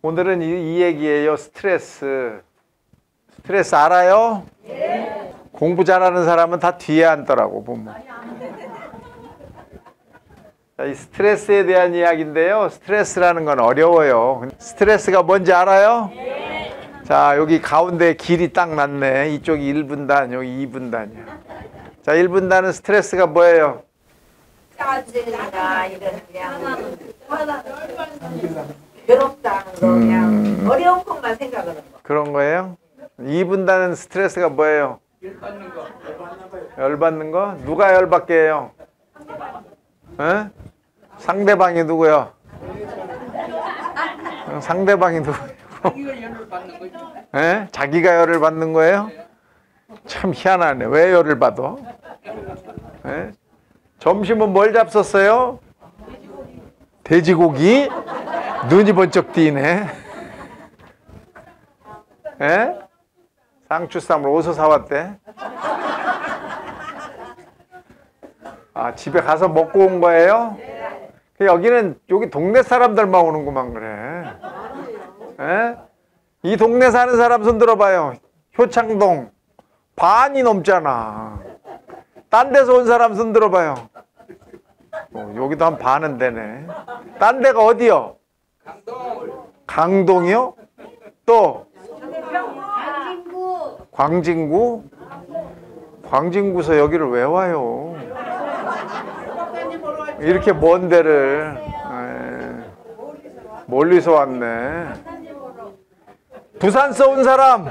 오늘은 이 얘기예요. 스트레스. 스트레스 알아요? 네. 공부 잘하는 사람은 다 뒤에 앉더라고 보면. 자, 이 스트레스에 대한 이야기인데요. 스트레스라는 건 어려워요. 스트레스가 뭔지 알아요? 네. 자, 여기 가운데 길이 딱 났네. 이쪽이 1분단, 여기 2분단이야. 자, 1분단은 스트레스가 뭐예요? 짜증이나 이런 그냥 괴롭다는 거 그냥 어려운 것만 생각하는 거. 그런 거예요? 2분단은 스트레스가 뭐예요? 열받는 거? 누가 열받게 해요? 에? 상대방이 누구요? 상대방이 누구예요? 에? 자기가 열을 받는 거예요? 참 희한하네. 왜 열을 받아? 에? 점심은 뭘 잡섰어요? 돼지고기? 눈이 번쩍 띄네. 에? 상추쌈을 어디서 사왔대? 아, 집에 가서 먹고 온 거예요? 여기 동네 사람들만 오는구만 그래. 에? 이 동네 사는 사람 손 들어봐요. 효창동 반이 넘잖아. 딴 데서 온 사람 손 들어봐요. 여기도 한 반은 되네. 딴 데가 어디요? 강동이요? 또? 광진구? 광진구에서 여기를 왜 와요? 이렇게 먼 데를. 멀리서 왔네. 부산서 온 사람?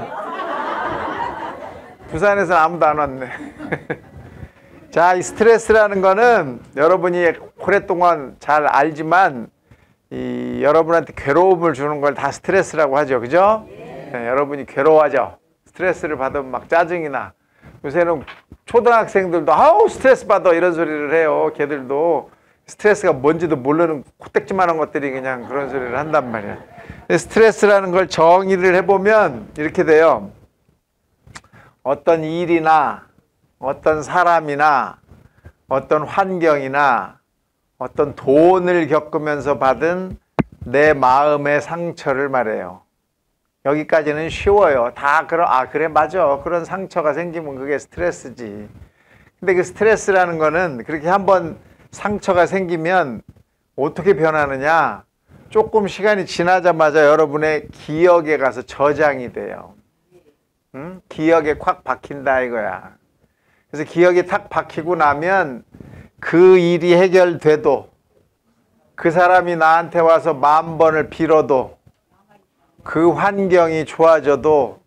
부산에서는 아무도 안 왔네. 자, 이 스트레스라는 거는 여러분이 오랫동안 잘 알지만 여러분한테 괴로움을 주는 걸 다 스트레스라고 하죠. 그죠? 네, 여러분이 괴로워하죠. 스트레스를 받으면 막 짜증이 나. 요새는 초등학생들도 아우 스트레스 받아 이런 소리를 해요. 걔들도 스트레스가 뭔지도 모르는 코딱지만한 것들이 그냥 그런 소리를 한단 말이야. 스트레스라는 걸 정의를 해보면 이렇게 돼요. 어떤 일이나 어떤 사람이나 어떤 환경이나 어떤 돈을 겪으면서 받은 내 마음의 상처를 말해요. 여기까지는 쉬워요. 다 그래 맞아. 그런 상처가 생기면 그게 스트레스지. 근데 그 스트레스라는 거는 그렇게 한번 상처가 생기면 어떻게 변하느냐? 조금 시간이 지나자마자 여러분의 기억에 가서 저장이 돼요. 응? 기억에 콱 박힌다 이거야. 그래서 기억이 탁 박히고 나면 그 일이 해결돼도 그 사람이 나한테 와서 10,000번을 빌어도 그 환경이 좋아져도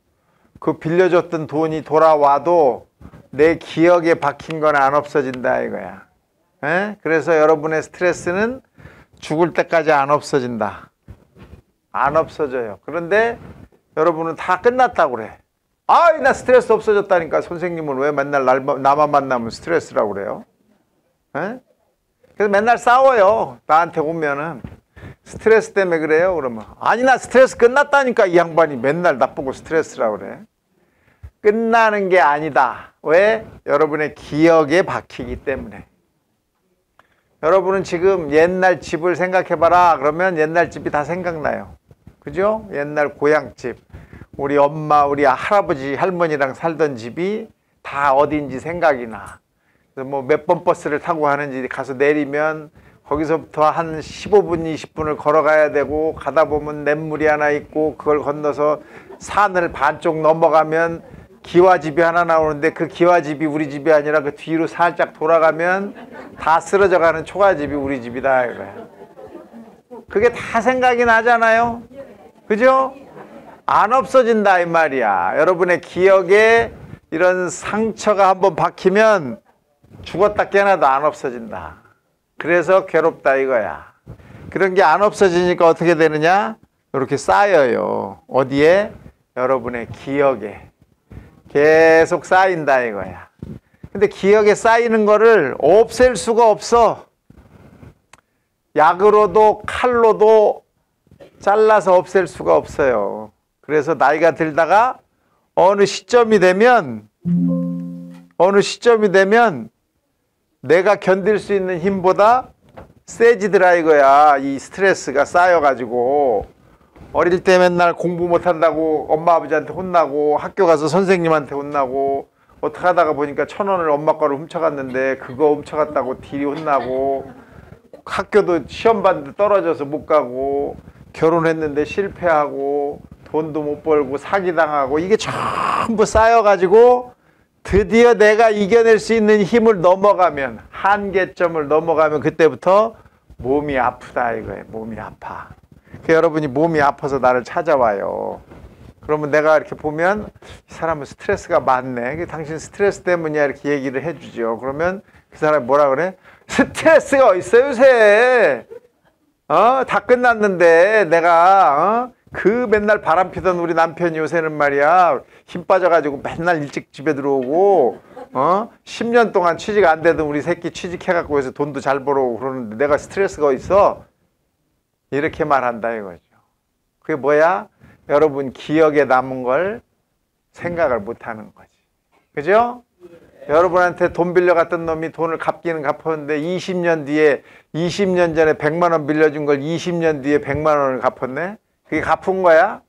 그 빌려줬던 돈이 돌아와도 내 기억에 박힌 건 안 없어진다 이거야. 에? 그래서 여러분의 스트레스는 죽을 때까지 안 없어진다. 안 없어져요. 그런데 여러분은 다 끝났다고 그래. 아이 나 스트레스 없어졌다니까. 선생님은 왜 맨날 나만 만나면 스트레스라고 그래요? 에? 그래서 맨날 싸워요. 나한테 오면은 스트레스 때문에 그래요. 그러면 아니 나 스트레스 끝났다니까. 이 양반이 맨날 나쁘고 스트레스라고 그래. 끝나는 게 아니다. 왜? 여러분의 기억에 박히기 때문에. 여러분은 지금 옛날 집을 생각해봐라. 그러면 옛날 집이 다 생각나요. 그죠? 옛날 고향집. 우리 엄마, 우리 할아버지, 할머니랑 살던 집이 다 어딘지 생각이 나. 그래서 뭐 몇 번 버스를 타고 하는지 가서 내리면 거기서부터 한 15분, 20분을 걸어가야 되고 가다 보면 냇물이 하나 있고 그걸 건너서 산을 반쪽 넘어가면 기와집이 하나 나오는데 그 기와집이 우리 집이 아니라 그 뒤로 살짝 돌아가면 다 쓰러져 가는 초가집이 우리 집이다 이거야. 그게 다 생각이 나잖아요. 그죠? 안 없어진다 이 말이야. 여러분의 기억에 이런 상처가 한번 박히면 죽었다 깨어나도 안 없어진다. 그래서 괴롭다 이거야. 그런 게 안 없어지니까 어떻게 되느냐? 이렇게 쌓여요. 어디에? 여러분의 기억에. 계속 쌓인다 이거야. 근데 기억에 쌓이는 거를 없앨 수가 없어. 약으로도 칼로도 잘라서 없앨 수가 없어요. 그래서 나이가 들다가 어느 시점이 되면 내가 견딜 수 있는 힘보다 세지더라 이거야. 이 스트레스가 쌓여가지고 어릴 때 맨날 공부 못한다고 엄마 아버지한테 혼나고 학교 가서 선생님한테 혼나고 어떻게 하다가 보니까 1,000원을 엄마 거를 훔쳐갔는데 그거 훔쳐갔다고 딜이 혼나고 학교도 시험 봤는데 떨어져서 못 가고 결혼했는데 실패하고 돈도 못 벌고 사기당하고 이게 전부 쌓여가지고 드디어 내가 이겨낼 수 있는 힘을 넘어가면 한계점을 넘어가면 그때부터 몸이 아프다 이거예요. 몸이 아파. 여러분이 몸이 아파서 나를 찾아와요. 그러면 내가 이렇게 보면 이 사람은 스트레스가 많네. 당신 스트레스 때문이야 이렇게 얘기를 해주죠. 그러면 그 사람이 뭐라 그래? 스트레스가 어딨어 요새. 다 끝났는데 내가 그 맨날 바람 피던 우리 남편이 요새는 말이야 힘 빠져가지고 맨날 일찍 집에 들어오고 10년 동안 취직 안 되던 우리 새끼 취직해갖고 해서 돈도 잘 벌어오고 그러는데 내가 스트레스가 어딨어? 이렇게 말한다 이거죠. 그게 뭐야? 여러분 기억에 남은 걸 생각을 못하는 거지. 그죠? 여러분한테 돈 빌려갔던 놈이 돈을 갚기는 갚았는데 20년 뒤에 20년 전에 100만 원 빌려준 걸 20년 뒤에 100만 원을 갚았네? 그게 갚은 거야?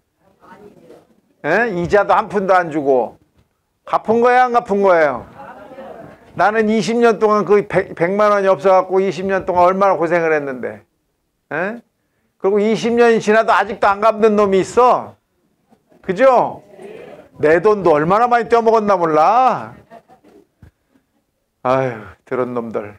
에? 이자도 한 푼도 안 주고 갚은 거야 안 갚은 거예요? 나는 20년 동안 그 100만 원이 없어갖고 20년 동안 얼마나 고생을 했는데 에? 그리고 20년이 지나도 아직도 안 갚는 놈이 있어. 그죠? 내 돈도 얼마나 많이 떼어먹었나 몰라. 아유, 들은 놈들.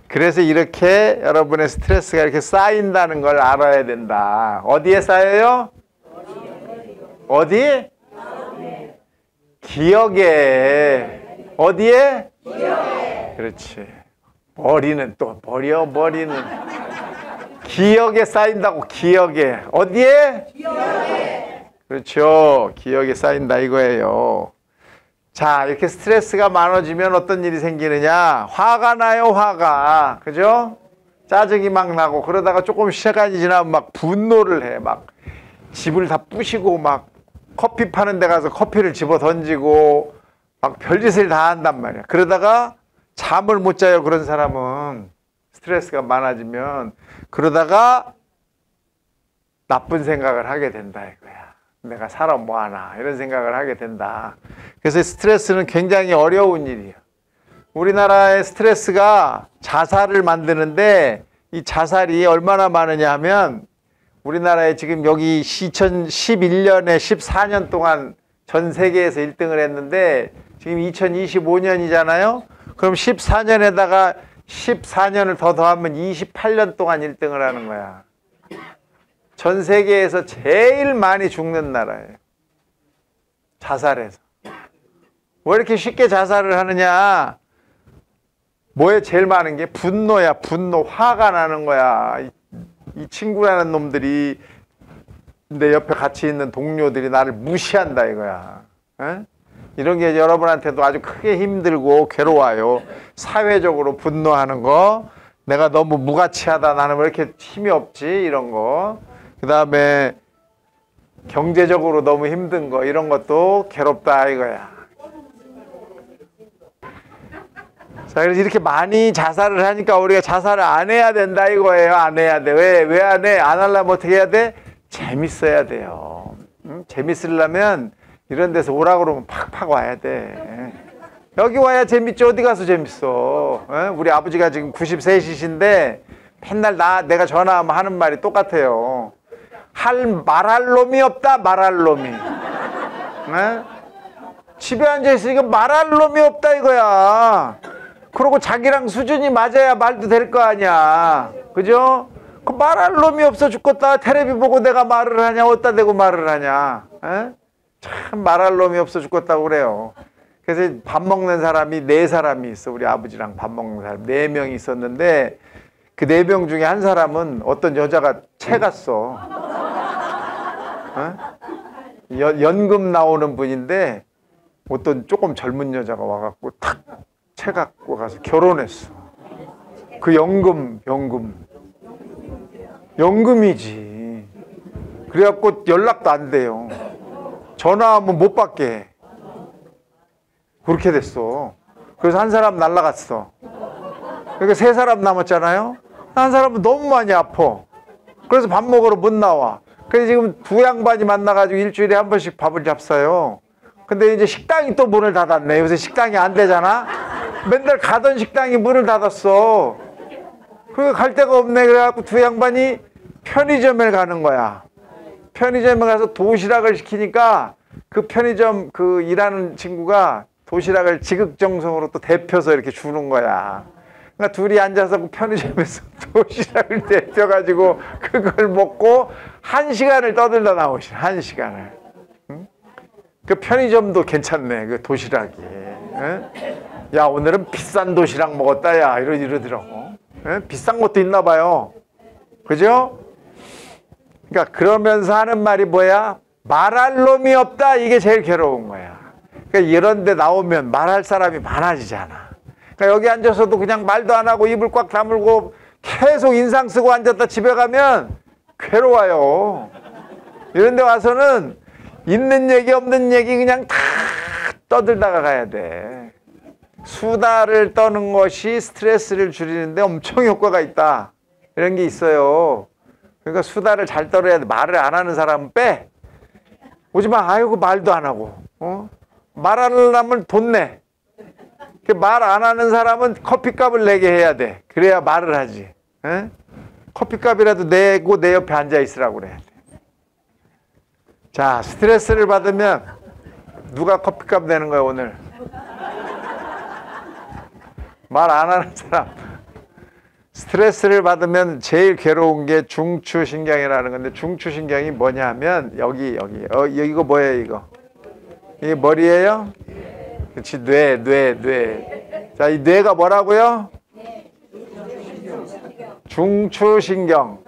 그래서 이렇게 여러분의 스트레스가 이렇게 쌓인다는 걸 알아야 된다. 어디에 쌓여요? 어디? 기억에. 어디에? 기억에. 그렇지. 머리는 또 버려, 머리는. 기억에 쌓인다고, 기억에. 어디에? 기억에. 그렇죠. 기억에 쌓인다 이거예요. 자, 이렇게 스트레스가 많아지면 어떤 일이 생기느냐? 화가 나요, 화가. 그죠? 짜증이 막 나고, 그러다가 조금 시간이 지나면 막 분노를 해. 막 집을 다 부시고, 막 커피 파는 데 가서 커피를 집어 던지고, 막 별짓을 다 한단 말이야. 그러다가 잠을 못 자요, 그런 사람은. 스트레스가 많아지면. 그러다가 나쁜 생각을 하게 된다, 이거야. 내가 살아 뭐하나 이런 생각을 하게 된다. 그래서 스트레스는 굉장히 어려운 일이에요. 우리나라의 스트레스가 자살을 만드는데 이 자살이 얼마나 많으냐 하면 우리나라에 지금 여기 2011년에 14년 동안 전 세계에서 1등을 했는데 지금 2025년이잖아요. 그럼 14년에다가 14년을 더 더하면 28년 동안 1등을 하는 거야. 전 세계에서 제일 많이 죽는 나라예요. 자살해서. 왜 이렇게 쉽게 자살을 하느냐? 뭐에 제일 많은 게 분노야. 분노. 화가 나는 거야. 이 친구라는 놈들이 내 옆에 같이 있는 동료들이 나를 무시한다 이거야. 에? 이런 게 여러분한테도 아주 크게 힘들고 괴로워요. 사회적으로 분노하는 거. 내가 너무 무가치하다. 나는 왜 이렇게 힘이 없지? 이런 거. 그 다음에 경제적으로 너무 힘든 거 이런 것도 괴롭다 이거야. 자, 그래서 이렇게 많이 자살을 하니까 우리가 자살을 안 해야 된다 이거예요. 안 해야 돼. 왜 안 해? 안 하려면 어떻게 해야 돼? 재밌어야 돼요. 재밌으려면 이런 데서 오라 그러면 팍팍 와야 돼. 여기 와야 재밌지. 어디 가서 재밌어. 우리 아버지가 지금 93이신데 맨날 내가 전화하면 하는 말이 똑같아요. 말할 놈이 없다. 말할 놈이. 집에 앉아있으니까 말할 놈이 없다 이거야. 그리고 자기랑 수준이 맞아야 말도 될 거 아니야. 그죠? 그 말할 놈이 없어 죽겠다. 텔레비 보고 내가 말을 하냐. 어디다 대고 말을 하냐. 참 말할 놈이 없어 죽겠다고 그래요. 그래서 밥 먹는 사람이 4사람이 있어. 우리 아버지랑 밥 먹는 사람 4명이 있었는데 그 4명 중에 한 사람은 어떤 여자가 채 갔어. 연금 나오는 분인데 어떤 조금 젊은 여자가 와갖고 탁 채 갖고 가서 결혼했어. 그 연금이지. 그래갖고 연락도 안 돼요. 전화하면 못 받게 해. 그렇게 됐어. 그래서 한 사람 날라갔어. 그러니까 3사람 남았잖아요. 한 사람은 너무 많이 아파. 그래서 밥 먹으러 못 나와. 그래서 지금 두 양반이 만나가지고 일주일에 한 번씩 밥을 잡사요. 근데 이제 식당이 또 문을 닫았네. 요새 식당이 안 되잖아. 맨날 가던 식당이 문을 닫았어. 그게 갈 데가 없네. 그래갖고 두 양반이 편의점에 가는 거야. 편의점에 가서 도시락을 시키니까 그 편의점 그 일하는 친구가 도시락을 지극정성으로 또 데펴서 이렇게 주는 거야. 그러니까 둘이 앉아서 그 편의점에서 도시락을 데펴가지고 그걸 먹고 1시간을 떠들다 나오시네. 1시간을. 응? 그 편의점도 괜찮네. 그 도시락이. 응? 야, 오늘은 비싼 도시락 먹었다. 야, 이러더라고. 응? 비싼 것도 있나 봐요. 그죠? 그러니까 그러면서 하는 말이 뭐야? 말할 놈이 없다. 이게 제일 괴로운 거야. 그러니까 이런 데 나오면 말할 사람이 많아지잖아. 그러니까 여기 앉아서도 그냥 말도 안 하고 입을 꽉 다물고 계속 인상 쓰고 앉았다 집에 가면 괴로워요. 이런 데 와서는 있는 얘기 없는 얘기 그냥 다 떠들다가 가야 돼. 수다를 떠는 것이 스트레스를 줄이는데 엄청 효과가 있다. 이런 게 있어요. 그러니까 수다를 잘 떨어야 돼. 말을 안 하는 사람은 빼. 오지 마. 아이고 말도 안 하고. 말하려면 돈 내. 말 안 하는 사람은 커피값을 내게 해야 돼. 그래야 말을 하지. 에? 커피값이라도 내고 내 옆에 앉아 있으라고 그래야 돼. 자, 스트레스를 받으면 누가 커피값 내는 거야 오늘? 말 안 하는 사람. 스트레스를 받으면 제일 괴로운 게 중추신경이라는 건데, 중추신경이 뭐냐 하면 여기 이거 뭐예요 이거? 이게 머리예요? 그렇지. 뇌. 자, 이 뇌가 뭐라고요? 중추신경.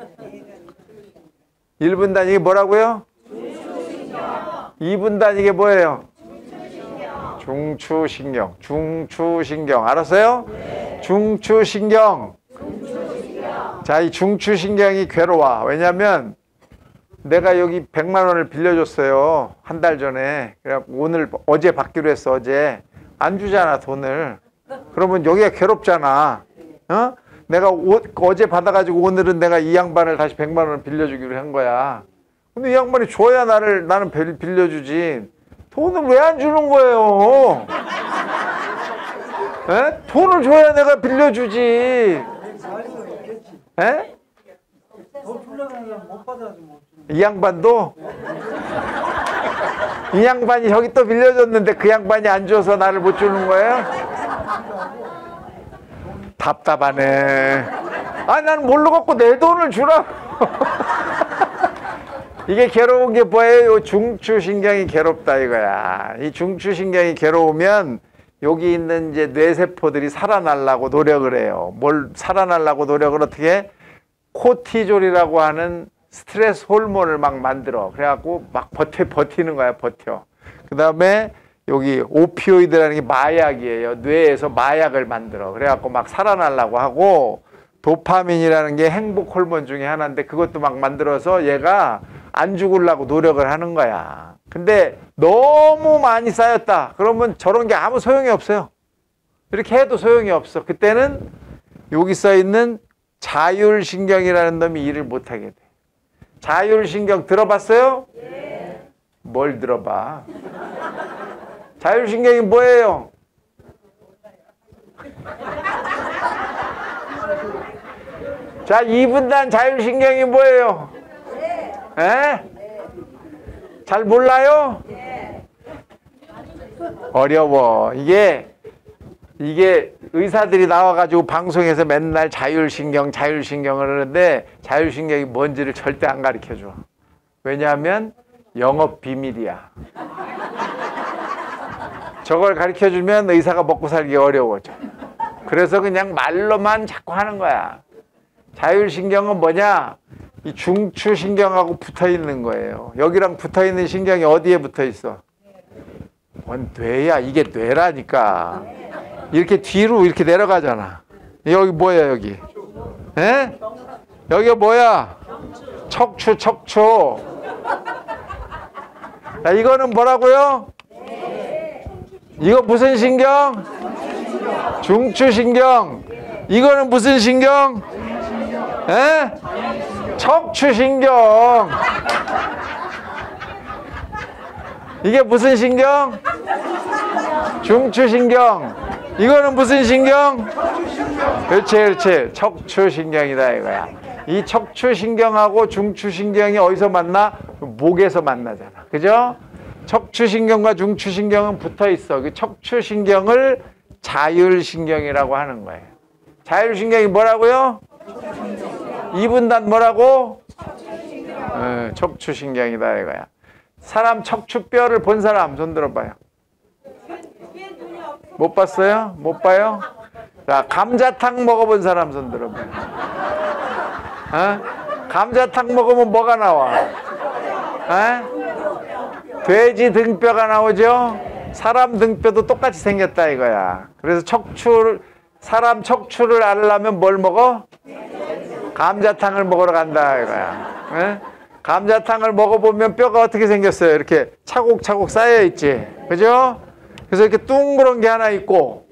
1분 단위가 뭐라고요? 2분 단위가 뭐예요? 중추신경. 중추신경. 알았어요? 중추신경. 자, 이 중추신경이 괴로워. 왜냐면 내가 여기 100만 원을 빌려줬어요. 한 달 전에. 그래갖고 어제 받기로 했어. 어제. 안 주잖아, 돈을. 그러면 여기가 괴롭잖아. 어? 내가 어제 받아가지고 오늘은 내가 이 양반을 다시 100만 원을 빌려주기로 한 거야. 근데 이 양반이 줘야 나는 빌려주지. 돈을 왜 안 주는 거예요? 에? 돈을 줘야 내가 빌려주지. 에? 이 양반도? 이 양반이 저기 또 빌려줬는데 그 양반이 안 줘서 나를 못 주는 거예요? 답답하네. 아니, 난 뭘로 갖고 내 돈을 주라고. 이게 괴로운 게 뭐예요? 중추신경이 괴롭다 이거야. 이 중추신경이 괴로우면 여기 있는 이제 뇌세포들이 살아나려고 노력을 해요. 뭘 살아나려고 노력을 어떻게 해? 코티졸이라고 하는 스트레스 호르몬을 막 만들어. 그래갖고 막 버티는 거야, 버텨. 그 다음에 여기 오피오이드라는 게 마약이에요. 뇌에서 마약을 만들어. 그래갖고 막 살아나려고 하고, 도파민이라는 게 행복 호르몬 중에 하나인데 그것도 막 만들어서 얘가 안 죽으려고 노력을 하는 거야. 근데 너무 많이 쌓였다. 그러면 저런 게 아무 소용이 없어요. 이렇게 해도 소용이 없어. 그때는 여기 써있는 자율신경이라는 놈이 일을 못하게 돼. 자율신경 들어봤어요? 네. 뭘 들어봐? 자율신경이 뭐예요? 자, 2분단 자율신경이 뭐예요? 네. 잘 몰라요? 네. 어려워. 이게 의사들이 나와가지고 방송에서 맨날 자율신경을 하는데 자율신경이 뭔지를 절대 안 가르쳐줘. 왜냐하면 영업 비밀이야. 저걸 가르쳐주면 의사가 먹고 살기 어려워져. 그래서 그냥 말로만 자꾸 하는 거야. 자율신경은 뭐냐? 이 중추신경하고 붙어 있는 거예요. 여기랑 붙어 있는 신경이 어디에 붙어 있어? 뭔 뇌야? 이게 뇌라니까. 이렇게 뒤로 이렇게 내려가잖아. 여기 뭐야 여기? 에? 여기가 뭐야? 척추. 자, 이거는 뭐라고요? 이거 무슨 신경? 중추신경. 이거는 무슨 신경? 에? 척추신경. 이게 무슨 신경? 중추신경. 이거는 무슨 신경? 그렇지, 그렇지. 척추신경이다 이거야. 이 척추신경하고 중추신경이 어디서 만나? 목에서 만나잖아. 그죠? 척추신경과 중추신경은 붙어 있어. 그 척추신경을 자율신경이라고 하는 거예요. 자율신경이 뭐라고요? 이분단 뭐라고? 척추신경이다 이거야. 사람 척추뼈를 본 사람 손 들어봐요. 못 봤어요? 못 봐요? 자, 감자탕 먹어본 사람 손 들어봐요. 어? 감자탕 먹으면 뭐가 나와? 어? 돼지 등뼈가 나오죠? 사람 등뼈도 똑같이 생겼다 이거야. 그래서 사람 척추를 알려면 뭘 먹어? 감자탕을 먹으러 간다 이거야. 어? 감자탕을 먹어보면 뼈가 어떻게 생겼어요? 이렇게 차곡차곡 쌓여있지. 그죠? 그래서 이렇게 둥그런 게 하나 있고,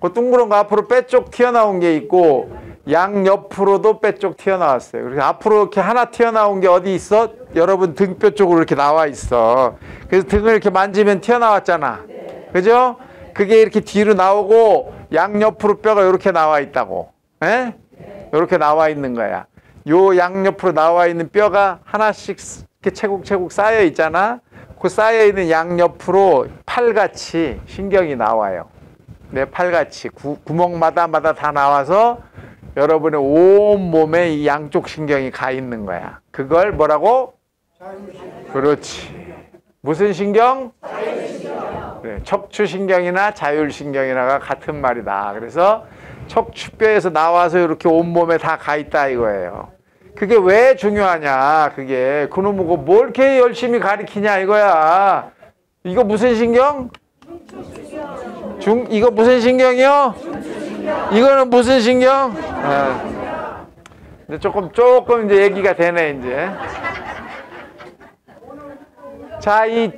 그 둥그런 거 앞으로 뼈 쪽 튀어나온 게 있고, 양 옆으로도 뼈 쪽 튀어나왔어요. 그래서 앞으로 이렇게 하나 튀어나온 게 어디 있어? 여러분 등뼈 쪽으로 이렇게 나와 있어. 그래서 등을 이렇게 만지면 튀어나왔잖아. 그죠? 그게 이렇게 뒤로 나오고, 양 옆으로 뼈가 이렇게 나와 있다고. 에? 이렇게 나와 있는 거야. 요 양옆으로 나와 있는 뼈가 하나씩 이렇게 채곡채곡 쌓여 있잖아. 그 쌓여 있는 양옆으로 팔같이 신경이 나와요. 네, 팔같이 구멍마다 다 나와서 여러분의 온 몸에 이 양쪽 신경이 가 있는 거야. 그걸 뭐라고? 자율신경. 그렇지. 무슨 신경? 자율신경. 그래, 척추신경이나 자율신경이나가 같은 말이다. 그래서 척추뼈에서 나와서 이렇게 온몸에 다 가 있다 이거예요. 그게 왜 중요하냐? 그게 그놈의 뭘 이렇게 열심히 가리키냐 이거야. 이거 무슨 신경? 이거 무슨 신경이요? 이거는 무슨 신경? 근데 조금 이제 얘기가 되네 이제. 자, 이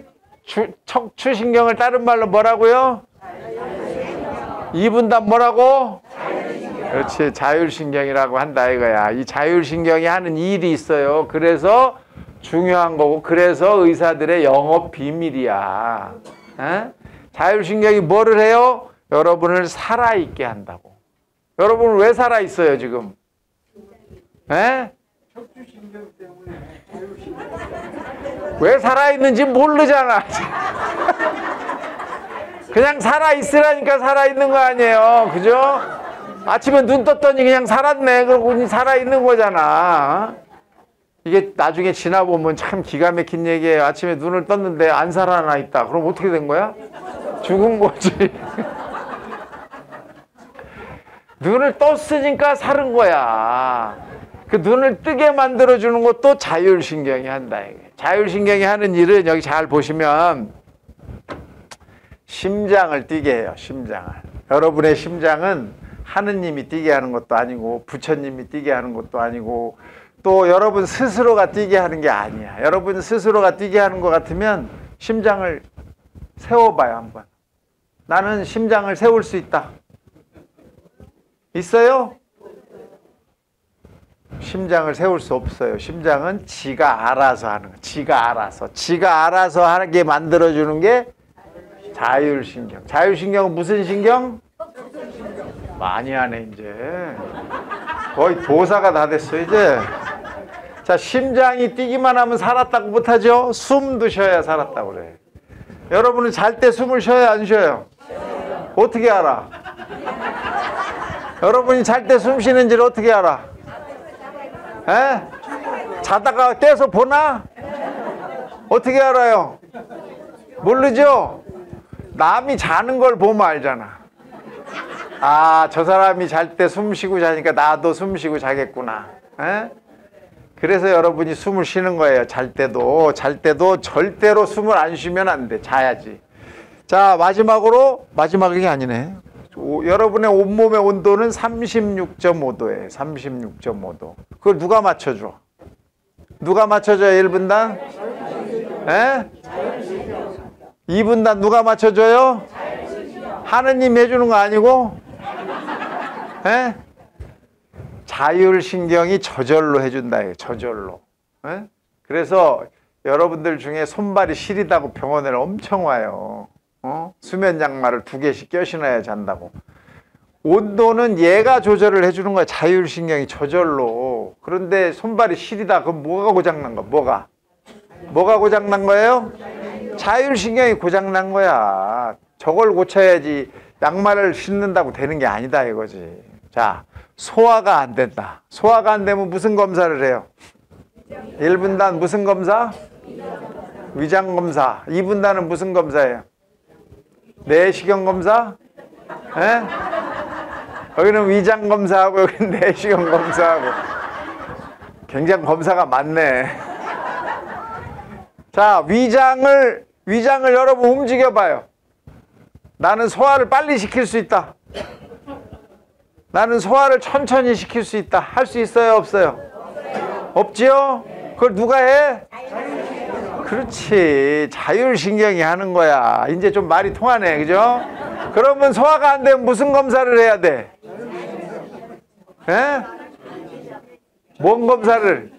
척추신경을 다른 말로 뭐라고요? 이분단 뭐라고? 그렇지, 자율신경이라고 한다 이거야. 이 자율신경이 하는 일이 있어요. 그래서 중요한 거고, 그래서 의사들의 영업 비밀이야. 에? 자율신경이 뭐를 해요? 여러분을 살아있게 한다고. 여러분은 왜 살아있어요 지금? 에? 왜 살아있는지 모르잖아. 그냥 살아있으라니까 살아있는 거 아니에요. 그죠? 아침에 눈 떴더니 그냥 살았네. 그러고 살아있는 거잖아. 이게 나중에 지나보면 참 기가 막힌 얘기예요. 아침에 눈을 떴는데 안 살아나 있다. 그럼 어떻게 된 거야? 죽은 거지. 눈을 떴으니까 살은 거야. 그 눈을 뜨게 만들어주는 것도 자율신경이 한다. 자율신경이 하는 일은 여기 잘 보시면 심장을 뛰게 해요. 심장을. 여러분의 심장은 하느님이 뛰게 하는 것도 아니고 부처님이 뛰게 하는 것도 아니고 또 여러분 스스로가 뛰게 하는 게 아니야. 여러분 스스로가 뛰게 하는 것 같으면 심장을 세워봐요 한번. 나는 심장을 세울 수 있다. 있어요? 심장을 세울 수 없어요. 심장은 지가 알아서 하는 거. 지가 알아서 하게 만들어주는 게 자율신경. 자율신경은 무슨 신경? 많이 하네 이제. 거의 도사가 다 됐어 이제. 자, 심장이 뛰기만 하면 살았다고 못하죠? 숨도 쉬어야 살았다고 그래. 여러분은 잘 때 숨을 쉬어야 안 쉬어요? 어떻게 알아? 여러분이 잘 때 숨 쉬는지를 어떻게 알아? 에? 자다가 떼서 보나? 어떻게 알아요? 모르죠? 남이 자는 걸 보면 알잖아. 아, 저 사람이 잘 때 숨 쉬고 자니까 나도 숨 쉬고 자겠구나. 에? 그래서 여러분이 숨을 쉬는 거예요. 잘 때도 절대로 숨을 안 쉬면 안 돼. 자야지. 자, 마지막이 아니네. 여러분의 온몸의 온도는 36.5도예요. 36.5도. 그걸 누가 맞춰줘? 누가 맞춰줘요? 1분단? 에? 2분단 누가 맞춰줘요? 하느님 해주는 거 아니고? 에? 자율신경이 저절로 해준다. 저절로. 에? 그래서 여러분들 중에 손발이 시리다고 병원에 엄청 와요. 수면 양말을 2개씩 껴 신어야 잔다고. 온도는 얘가 조절을 해주는 거야. 자율신경이 저절로. 그런데 손발이 시리다. 그럼 뭐가 고장난 거야? 뭐가 고장난 거예요? 자율신경이 고장난 거야. 저걸 고쳐야지 양말을 신는다고 되는 게 아니다 이거지. 자, 소화가 안 된다. 소화가 안 되면 무슨 검사를 해요? 1분단 무슨 검사? 위장검사. 2분단은 무슨 검사예요? 내시경 검사? 에? 여기는 위장검사하고 여기는 내시경 검사하고 굉장히 검사가 많네. 자, 위장을 여러분 움직여봐요. 나는 소화를 빨리 시킬 수 있다. 나는 소화를 천천히 시킬 수 있다. 할 수 있어요? 없어요? 없지요? 그걸 누가 해? 그렇지. 자율신경이 하는 거야. 이제 좀 말이 통하네. 그죠? 그러면 소화가 안 되면 무슨 검사를 해야 돼? 에? 뭔 검사를?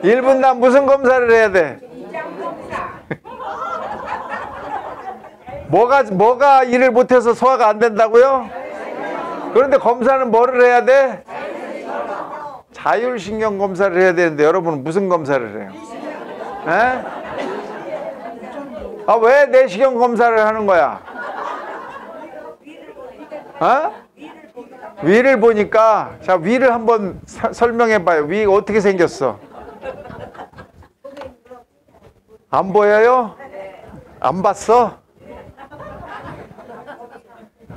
1분단 무슨 검사를 해야 돼? 뭐가 일을 못해서 소화가 안 된다고요? 그런데 검사는 뭐를 해야 돼? 자율신경 검사를 해야 되는데 여러분은 무슨 검사를 해요? 에? 아, 왜 내시경 검사를 하는 거야? 위를 보니까. 자, 위를 한번 설명해 봐요. 위 어떻게 생겼어? 안 보여요? 안 봤어?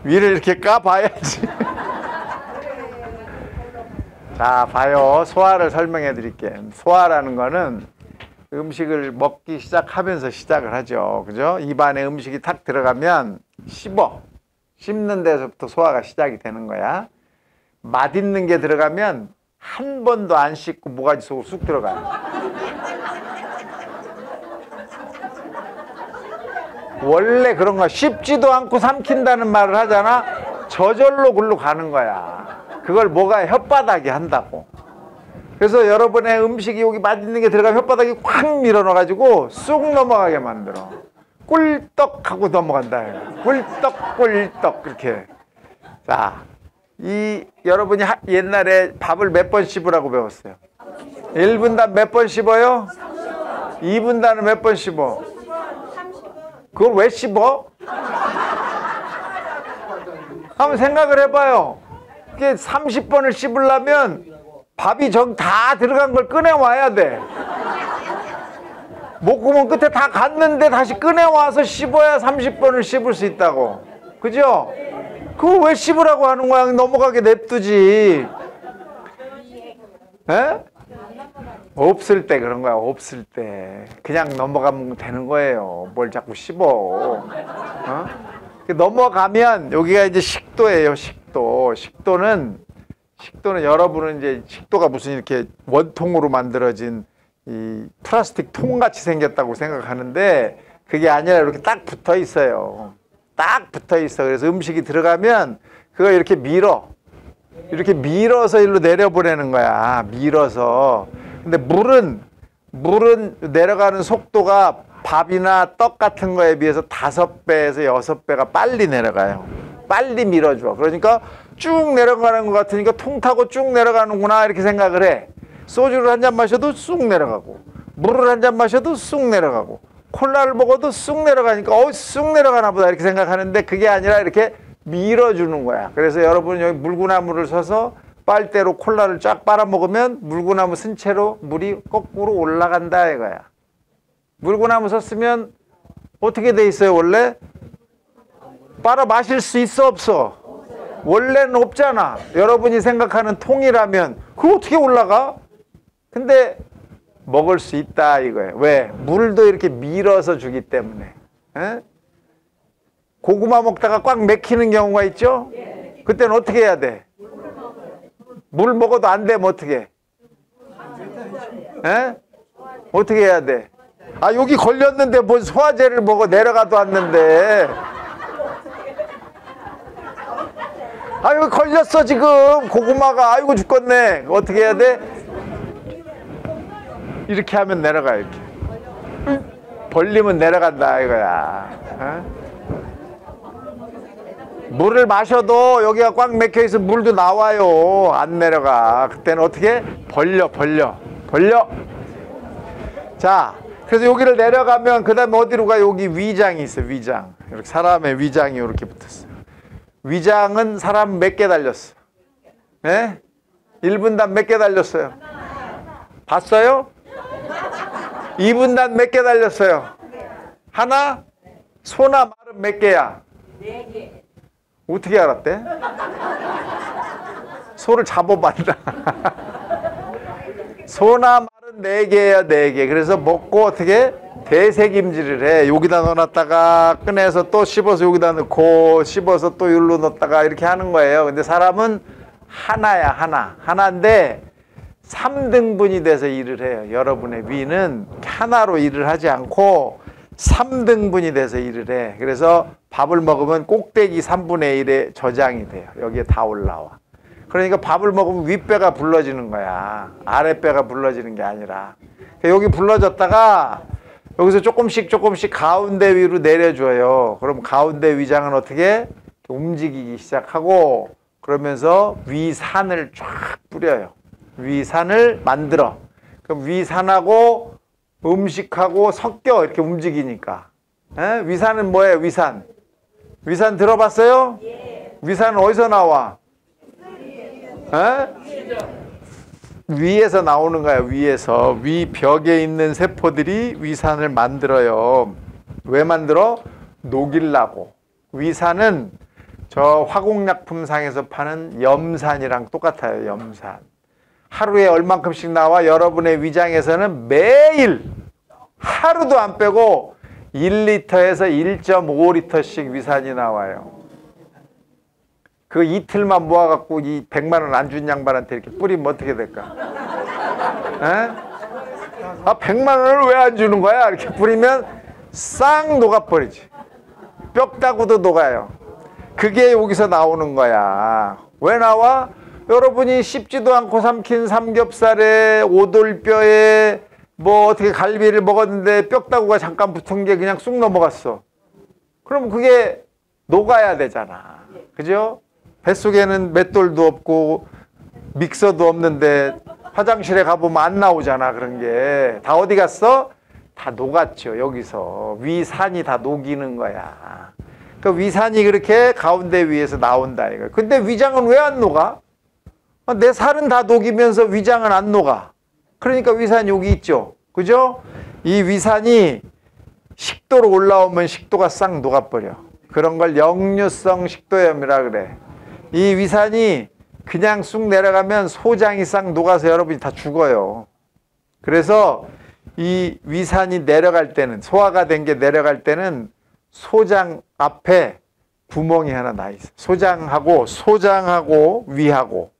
위를 이렇게 까봐야지. 자, 봐요. 소화를 설명해 드릴게요. 소화라는 거는 음식을 먹기 시작하면서 시작을 하죠. 그죠? 입안에 음식이 탁 들어가면 씹는 데서부터 소화가 시작이 되는 거야. 맛있는 게 들어가면 한 번도 안 씹고 모가지 속으로 쑥 들어가요. 원래 그런 거야. 씹지도 않고 삼킨다는 말을 하잖아. 저절로 글로 가는 거야. 그걸 뭐가 혓바닥이 한다고. 그래서 여러분의 음식이 여기 맛있는 게 들어가면 혓바닥이 확 밀어넣어가지고 쑥 넘어가게 만들어. 꿀떡 하고 넘어간다. 꿀떡 그렇게. 자, 여러분이 옛날에 밥을 몇 번 씹으라고 배웠어요? 1분단 몇 번 씹어요? 2분단은 몇 번 씹어? 그걸 왜 씹어? 한번 생각을 해봐요. 이게 30번을 씹으려면 밥이 다 들어간 걸 꺼내와야 돼. 목구멍 끝에 다 갔는데 다시 꺼내와서 씹어야 30번을 씹을 수 있다고. 그죠? 그걸 왜 씹으라고 하는 거야? 넘어가게 냅두지. 에? 없을 때 그런 거야. 없을 때 그냥 넘어가면 되는 거예요. 뭘 자꾸 씹어. 넘어가면 여기가 이제 식도예요. 식도는 여러분은 이제 식도가 무슨 이렇게 원통으로 만들어진 이 플라스틱 통같이 생겼다고 생각하는데 그게 아니라 이렇게 딱 붙어 있어요. 딱 붙어 있어. 그래서 음식이 들어가면 그걸 이렇게 밀어서 일로 내려보내는 거야. 밀어서. 근데 물은 내려가는 속도가 밥이나 떡 같은 거에 비해서 5배에서 6배가 빨리 내려가요. 빨리 밀어줘. 그러니까 쭉 내려가는 것 같으니까 통 타고 쭉 내려가는구나 이렇게 생각을 해. 소주를 한 잔 마셔도 쑥 내려가고 물을 한 잔 마셔도 쑥 내려가고 콜라를 먹어도 쑥 내려가니까 쑥 내려가나 보다 이렇게 생각하는데 그게 아니라 이렇게 밀어주는 거야. 그래서 여러분 여기 물구나무를 서서 빨대로 콜라를 쫙 빨아먹으면 물구나무 쓴 채로 물이 거꾸로 올라간다 이거야. 물구나무 섰으면 어떻게 돼 있어요 원래? 빨아 마실 수 있어 없어? 원래는 없잖아. 여러분이 생각하는 통이라면 그거 어떻게 올라가? 근데 먹을 수 있다 이거예요. 왜? 물도 이렇게 밀어서 주기 때문에. 에? 고구마 먹다가 꽉 막히는 경우가 있죠? 그때는 어떻게 해야 돼? 물 먹어도 안 되면 어떻게? 에? 어떻게 해야 돼? 아, 여기 걸렸는데 뭔 소화제를 먹어 내려가도 않는데. 아이고 걸렸어 지금 고구마가. 아이고 죽겠네. 어떻게 해야 돼? 이렇게 하면 내려가. 이렇게 벌리면 내려간다 이거야. 어? 물을 마셔도 여기가 꽉 막혀있어 물도 나와요. 안 내려가. 그때는 어떻게? 벌려. 자, 그래서 여기를 내려가면 그 다음에 어디로 가? 여기 위장이 있어. 위장. 이렇게 사람의 위장이 이렇게 붙었어. 위장은 사람 몇 개 달렸어? 네? 1분단 몇 개 달렸어요? 봤어요? 2분단 몇 개 달렸어요? 하나? 소나 말은 몇 개야? 4개. 어떻게 알았대? 소를 잡아봤다. 소나 말은 4개야, 4개. 그래서 먹고 어떻게? 대세김질을 해. 여기다 넣어놨다가 꺼내서 또 씹어서 여기다 넣고 씹어서 또 여기로 넣었다가 이렇게 하는 거예요. 근데 사람은 하나야, 하나. 하나인데 3등분이 돼서 일을 해요. 여러분의 위는 하나로 일을 하지 않고 3등분이 돼서 일을 해. 그래서 밥을 먹으면 꼭대기 3분의 1에 저장이 돼요. 여기에 다 올라와. 그러니까 밥을 먹으면 윗배가 불러지는 거야. 아랫배가 불러지는 게 아니라. 여기 불러졌다가 여기서 조금씩 가운데 위로 내려줘요. 그럼 가운데 위장은 어떻게? 움직이기 시작하고 그러면서 위산을 쫙 뿌려요. 위산을 만들어. 그럼 위산하고 음식하고 섞여 이렇게 움직이니까. 에? 위산은 뭐예요? 위산. 위산 들어봤어요? 예. 위산은 어디서 나와? 에? 위에서 나오는 거야. 위에서. 위 벽에 있는 세포들이 위산을 만들어요. 왜 만들어? 녹이려고. 위산은 저 화공약품상에서 파는 염산이랑 똑같아요. 염산. 하루에 얼만큼씩 나와? 여러분의 위장에서는 매일 하루도 안 빼고 1리터에서 1.5리터씩 위산이 나와요. 그 이틀만 모아갖고 이 100만 원 안 준 양반한테 이렇게 뿌리면 어떻게 될까? 에? 아, 100만 원을 왜 안 주는 거야? 이렇게 뿌리면 싹 녹아버리지. 뼈다구도 녹아요. 그게 여기서 나오는 거야. 왜 나와? 여러분이 씹지도 않고 삼킨 삼겹살에 오돌뼈에 뭐 어떻게 갈비를 먹었는데 뼈다구가 잠깐 붙은 게 그냥 쑥 넘어갔어. 그럼 그게 녹아야 되잖아. 그죠? 뱃속에는 맷돌도 없고 믹서도 없는데 화장실에 가보면 안 나오잖아. 그런 게 다 어디 갔어? 다 녹았죠. 여기서 위산이 다 녹이는 거야. 그 위산이 그렇게 가운데 위에서 나온다 이거. 근데 위장은 왜 안 녹아? 내 살은 다 녹이면서 위장은 안 녹아. 그러니까 위산이 여기 있죠. 그죠? 이 위산이 식도로 올라오면 식도가 싹 녹아버려. 그런 걸 역류성 식도염이라 그래. 이 위산이 그냥 쑥 내려가면 소장이 싹 녹아서 여러분이 다 죽어요. 그래서 이 위산이 내려갈 때는, 소화가 된 게 내려갈 때는 소장 앞에 구멍이 하나 나 있어. 소장하고 위하고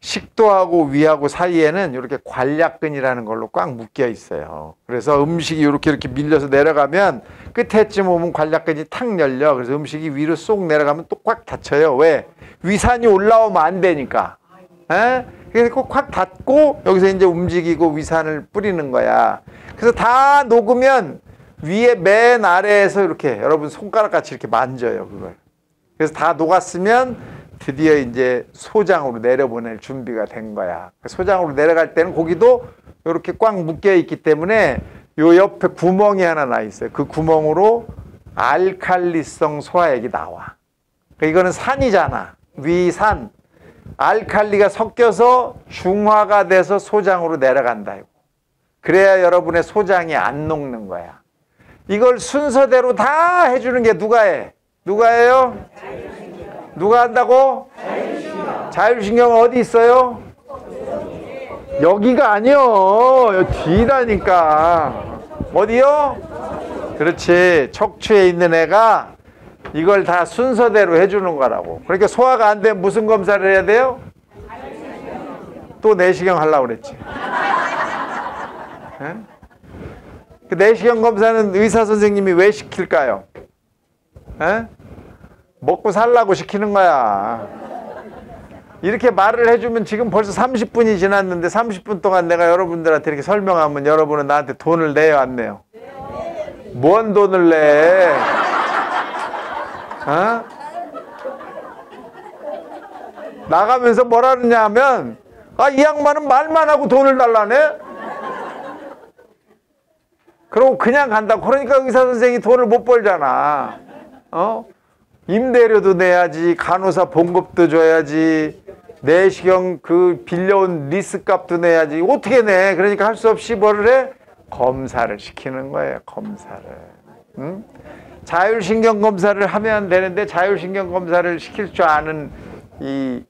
식도하고 위하고 사이에는 이렇게 관략근이라는 걸로 꽉 묶여 있어요. 그래서 음식이 이렇게 밀려서 내려가면 끝에쯤 오면 관략근이 탁 열려. 그래서 음식이 위로 쏙 내려가면 또 꽉 닫혀요. 왜? 위산이 올라오면 안 되니까. 에? 그래서 꼭 꽉 닫고 여기서 이제 움직이고 위산을 뿌리는 거야. 그래서 다 녹으면 위에 맨 아래에서 이렇게 여러분 손가락같이 이렇게 만져요. 그걸. 그래서 다 녹았으면 드디어 이제 소장으로 내려보낼 준비가 된 거야. 소장으로 내려갈 때는 고기도 이렇게 꽉 묶여 있기 때문에 요 옆에 구멍이 하나 나 있어요. 그 구멍으로 알칼리성 소화액이 나와. 이거는 산이잖아. 위산. 알칼리가 섞여서 중화가 돼서 소장으로 내려간다. 그래야 여러분의 소장이 안 녹는 거야. 이걸 순서대로 다 해주는 게 누가 해? 누가 해요? 누가 한다고? 자율신경은 어디 있어요? 여기가 아니요. 여기 뒤라니까. 어디요? 그렇지. 척추에 있는 애가 이걸 다 순서대로 해주는 거라고. 그러니까 소화가 안 되면 무슨 검사를 해야 돼요? 또 내시경 하려고 그랬지. 네? 그 내시경 검사는 의사 선생님이 왜 시킬까요? 네? 먹고 살라고 시키는 거야. 이렇게 말을 해주면 지금 벌써 30분이 지났는데 30분 동안 내가 여러분들한테 이렇게 설명하면 여러분은 나한테 돈을 내요, 안 내요? 뭔 돈을 내? 어? 나가면서 뭐라 그러냐 하면 이 양반은 말만 하고 돈을 달라네? 그러고 그냥 간다고. 그러니까 의사 선생이 돈을 못 벌잖아. 임대료도 내야지, 간호사 봉급도 줘야지, 내시경 그 빌려온 리스값도 내야지. 어떻게 내? 그러니까 할 수 없이 뭐를 해? 검사를 시키는 거예요. 검사를. 응? 자율신경 검사를 하면 되는데 자율신경 검사를 시킬 줄 아는 이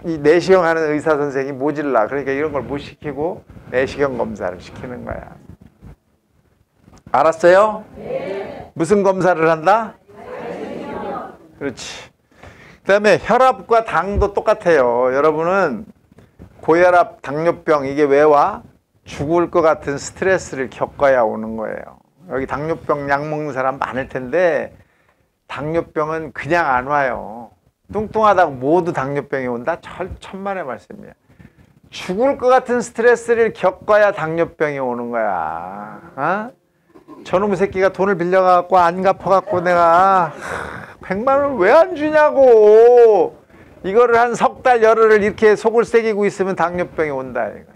내시경 하는 의사 선생이 모질라. 그러니까 이런 걸 못 시키고 내시경 검사를 시키는 거야. 알았어요? 네. 무슨 검사를 한다? 그렇지. 그 다음에 혈압과 당도 똑같아요. 여러분은 고혈압, 당뇨병 이게 왜 와? 죽을 것 같은 스트레스를 겪어야 오는 거예요. 여기 당뇨병 약 먹는 사람 많을 텐데 당뇨병은 그냥 안 와요. 뚱뚱하다고 모두 당뇨병이 온다? 천만의 말씀이야. 죽을 것 같은 스트레스를 겪어야 당뇨병이 오는 거야. 어? 저놈의 새끼가 돈을 빌려갖고 안 갚아갖고 내가 100만 원을 왜 안 주냐고. 이거를 한 석 달, 열흘을 이렇게 속을 새기고 있으면 당뇨병이 온다. 이거.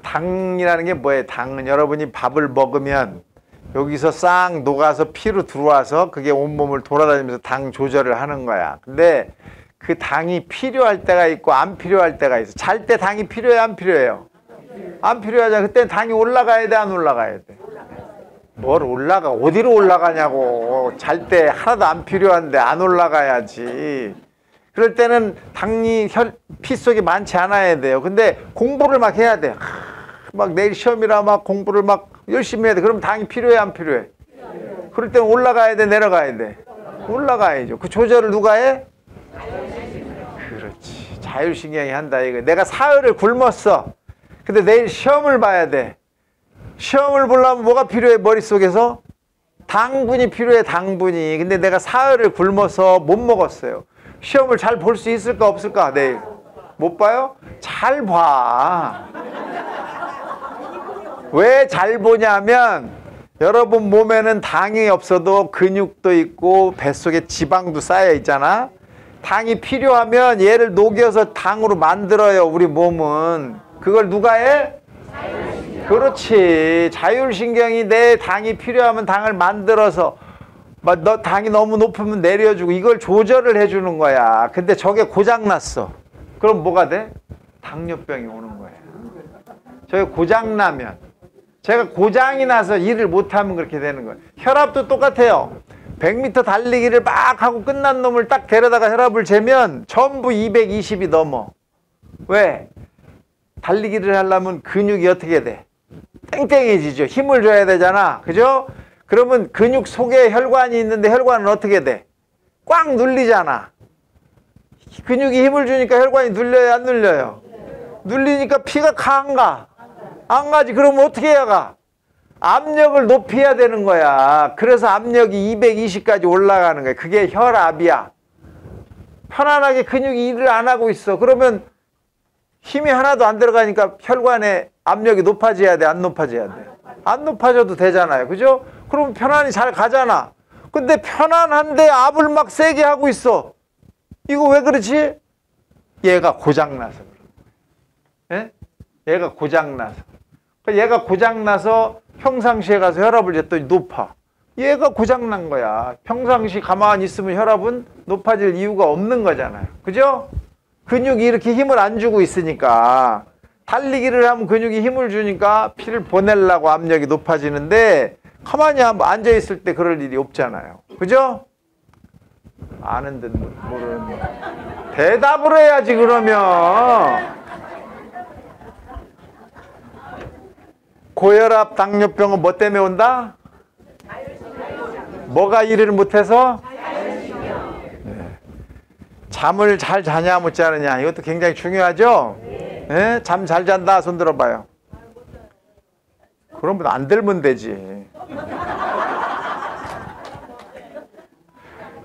당이라는 게 뭐예요? 당은 여러분이 밥을 먹으면 여기서 싹 녹아서 피로 들어와서 그게 온몸을 돌아다니면서 당 조절을 하는 거야. 근데 그 당이 필요할 때가 있고 안 필요할 때가 있어. 잘 때 당이 필요해요, 안 필요해요? 안 필요하잖아. 그때 당이 올라가야 돼, 안 올라가야 돼? 뭘 올라가? 어디로 올라가냐고. 잘 때 하나도 안 필요한데 안 올라가야지. 그럴 때는 당이 피 속에 많지 않아야 돼요. 근데 공부를 막 해야 돼. 막 내일 시험이라 막 공부를 막 열심히 해야 돼. 그럼 당이 필요해, 안 필요해? 그럴 때는 올라가야 돼, 내려가야 돼? 올라가야죠. 그 조절을 누가 해? 그렇지. 자율신경이 한다 이거. 내가 사흘을 굶었어. 근데 내일 시험을 봐야 돼. 시험을 보려면 뭐가 필요해? 머릿속에서? 당분이 필요해, 당분이. 근데 내가 사흘을 굶어서 못 먹었어요. 시험을 잘 볼 수 있을까 없을까? 내일 못 봐요? 잘 봐. 왜 잘 보냐면 여러분 몸에는 당이 없어도 근육도 있고 뱃속에 지방도 쌓여 있잖아. 당이 필요하면 얘를 녹여서 당으로 만들어요. 우리 몸은. 그걸 누가 해? 그렇지. 자율신경이 내 당이 필요하면 당을 만들어서 너 당이 너무 높으면 내려주고 이걸 조절을 해주는 거야. 근데 저게 고장났어. 그럼 뭐가 돼? 당뇨병이 오는 거야. 저게 고장나면, 제가 고장이 나서 일을 못하면 그렇게 되는 거예요. 혈압도 똑같아요. 100m 달리기를 막 하고 끝난 놈을 딱 데려다가 혈압을 재면 전부 220이 넘어. 왜? 달리기를 하려면 근육이 어떻게 돼? 땡땡해지죠. 힘을 줘야 되잖아. 그죠? 그러면 근육 속에 혈관이 있는데 혈관은 어떻게 돼? 꽉 눌리잖아. 근육이 힘을 주니까 혈관이 눌려요, 안 눌려요? 눌리니까 피가 안 가. 안 가지. 그러면 어떻게 해야 가? 압력을 높여야 되는 거야. 그래서 압력이 220까지 올라가는 거야. 그게 혈압이야. 편안하게 근육이 일을 안 하고 있어. 그러면 힘이 하나도 안 들어가니까 혈관에 압력이 높아져야 돼, 안 높아져야 돼? 안 높아져도 되잖아요. 그죠? 그럼 편안히 잘 가잖아. 근데 편안한데 압을 막 세게 하고 있어. 이거 왜 그렇지? 얘가 고장나서 그런 거야. 예? 얘가 고장나서. 얘가 고장나서 평상시에 가서 혈압을 쟀더니 높아. 얘가 고장난 거야. 평상시 가만히 있으면 혈압은 높아질 이유가 없는 거잖아요. 그죠? 근육이 이렇게 힘을 안 주고 있으니까. 달리기를 하면 근육이 힘을 주니까 피를 보내려고 압력이 높아지는데 가만히 앉아있을 때 그럴 일이 없잖아요. 그죠? 아는 듯 모르는 듯. 대답을 해야지 그러면. 고혈압, 당뇨병은 뭐 때문에 온다? 뭐가 일을 못해서? 네. 잠을 잘 자냐 못 자느냐, 이것도 굉장히 중요하죠? 네? 잠 잘 잔다 손 들어봐요. 그러면 안 들면 되지.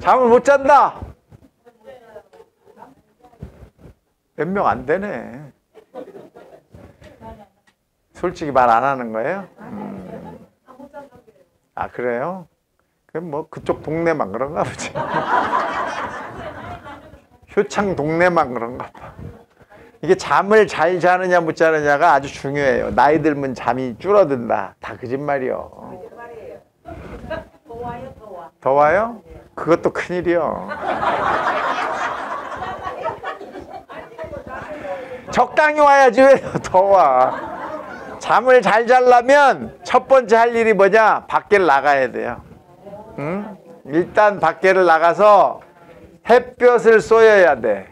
잠을 못 잔다. 몇 명 안 되네. 솔직히 말 안 하는 거예요? 아, 그래요? 그럼 뭐 그쪽 동네만 그런가 보지. 효창 동네만 그런가 봐. 이게 잠을 잘 자느냐 못 자느냐가 아주 중요해요. 나이 들면 잠이 줄어든다. 다 거짓말이요. 더 와요, 더 와. 더 와요? 그것도 큰일이요. 적당히 와야지 왜 더 와. 잠을 잘 자려면 첫 번째 할 일이 뭐냐? 밖에를 나가야 돼요. 응? 일단 밖에를 나가서 햇볕을 쏘여야 돼.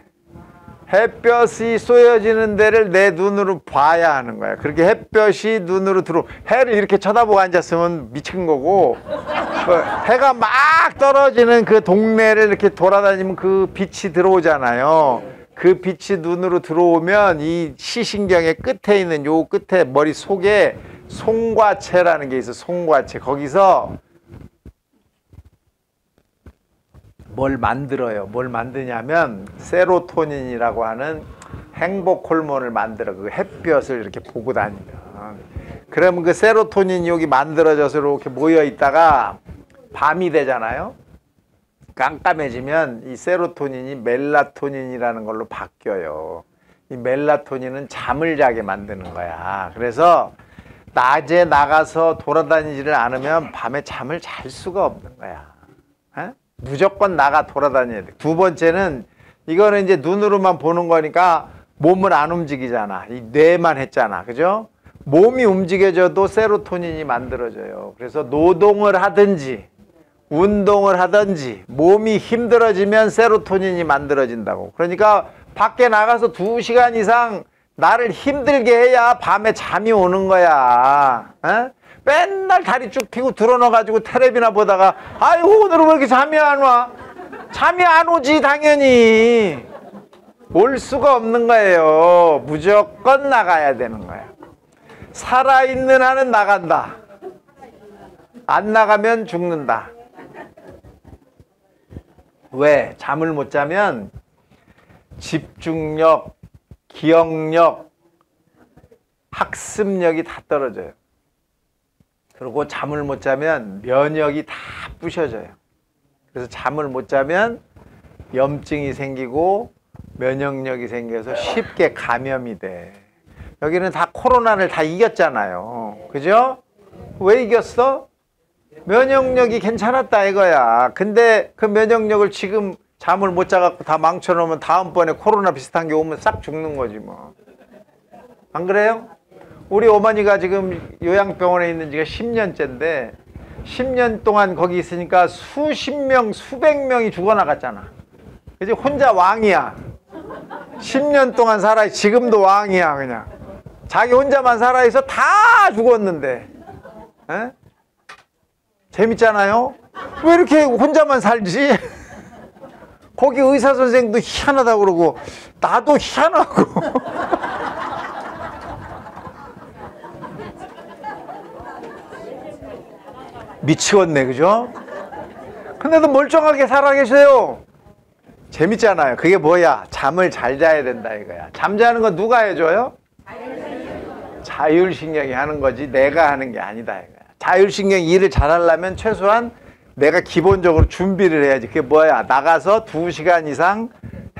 햇볕이 쏘여지는 데를 내 눈으로 봐야 하는 거야. 그렇게 햇볕이 눈으로 들어. 해를 이렇게 쳐다보고 앉았으면 미친 거고, 해가 막 떨어지는 그 동네를 이렇게 돌아다니면 그 빛이 들어오잖아요. 그 빛이 눈으로 들어오면 이 시신경의 끝에 있는 요 끝에 머리 속에 송과체라는 게 있어. 송과체. 거기서 뭘 만들어요. 뭘 만드냐면 세로토닌이라고 하는 행복 호르몬을 만들어. 그 햇볕을 이렇게 보고 다니면. 그러면 그 세로토닌이 여기 만들어져서 이렇게 모여 있다가 밤이 되잖아요. 깜깜해지면 이 세로토닌이 멜라토닌이라는 걸로 바뀌어요. 이 멜라토닌은 잠을 자게 만드는 거야. 그래서 낮에 나가서 돌아다니지를 않으면 밤에 잠을 잘 수가 없는 거야. 에? 무조건 나가 돌아다녀야 돼. 두 번째는 이거는 이제 눈으로만 보는 거니까 몸을 안 움직이잖아. 이 뇌만 했잖아. 그죠? 몸이 움직여져도 세로토닌이 만들어져요. 그래서 노동을 하든지 운동을 하든지 몸이 힘들어지면 세로토닌이 만들어진다고. 그러니까 밖에 나가서 2시간 이상 나를 힘들게 해야 밤에 잠이 오는 거야. 에? 맨날 다리 쭉 펴고 드러눠가지고 텔레비나 보다가 아이고 오늘은 왜 이렇게 잠이 안 와? 잠이 안 오지 당연히. 올 수가 없는 거예요. 무조건 나가야 되는 거야. 살아있는 한은 나간다. 안 나가면 죽는다. 왜? 잠을 못 자면 집중력, 기억력, 학습력이 다 떨어져요. 그리고 잠을 못 자면 면역이 다 부셔져요. 그래서 잠을 못 자면 염증이 생기고 면역력이 생겨서 쉽게 감염이 돼. 여기는 다 코로나를 다 이겼잖아요. 그죠? 왜 이겼어? 면역력이 괜찮았다 이거야. 근데 그 면역력을 지금 잠을 못 자갖고 다 망쳐놓으면 다음번에 코로나 비슷한 게 오면 싹 죽는 거지 뭐. 안 그래요? 우리 어머니가 지금 요양병원에 있는 지가 10년째인데 10년 동안 거기 있으니까 수십 명, 수백 명이 죽어나갔잖아. 그치? 혼자 왕이야. 10년 동안 살아. 지금도 왕이야 그냥. 자기 혼자만 살아있어 다 죽었는데. 에? 재밌잖아요? 왜 이렇게 혼자만 살지? 거기 의사 선생도 희한하다고 그러고 나도 희한하고. 미치겠네, 그죠? 근데도 멀쩡하게 살아계세요. 재밌잖아요. 그게 뭐야? 잠을 잘 자야 된다 이거야. 잠자는 건 누가 해줘요? 자율신경이 하는 거지 내가 하는 게 아니다 이거야. 자율신경이 일을 잘하려면 최소한 내가 기본적으로 준비를 해야지. 그게 뭐야? 나가서 2시간 이상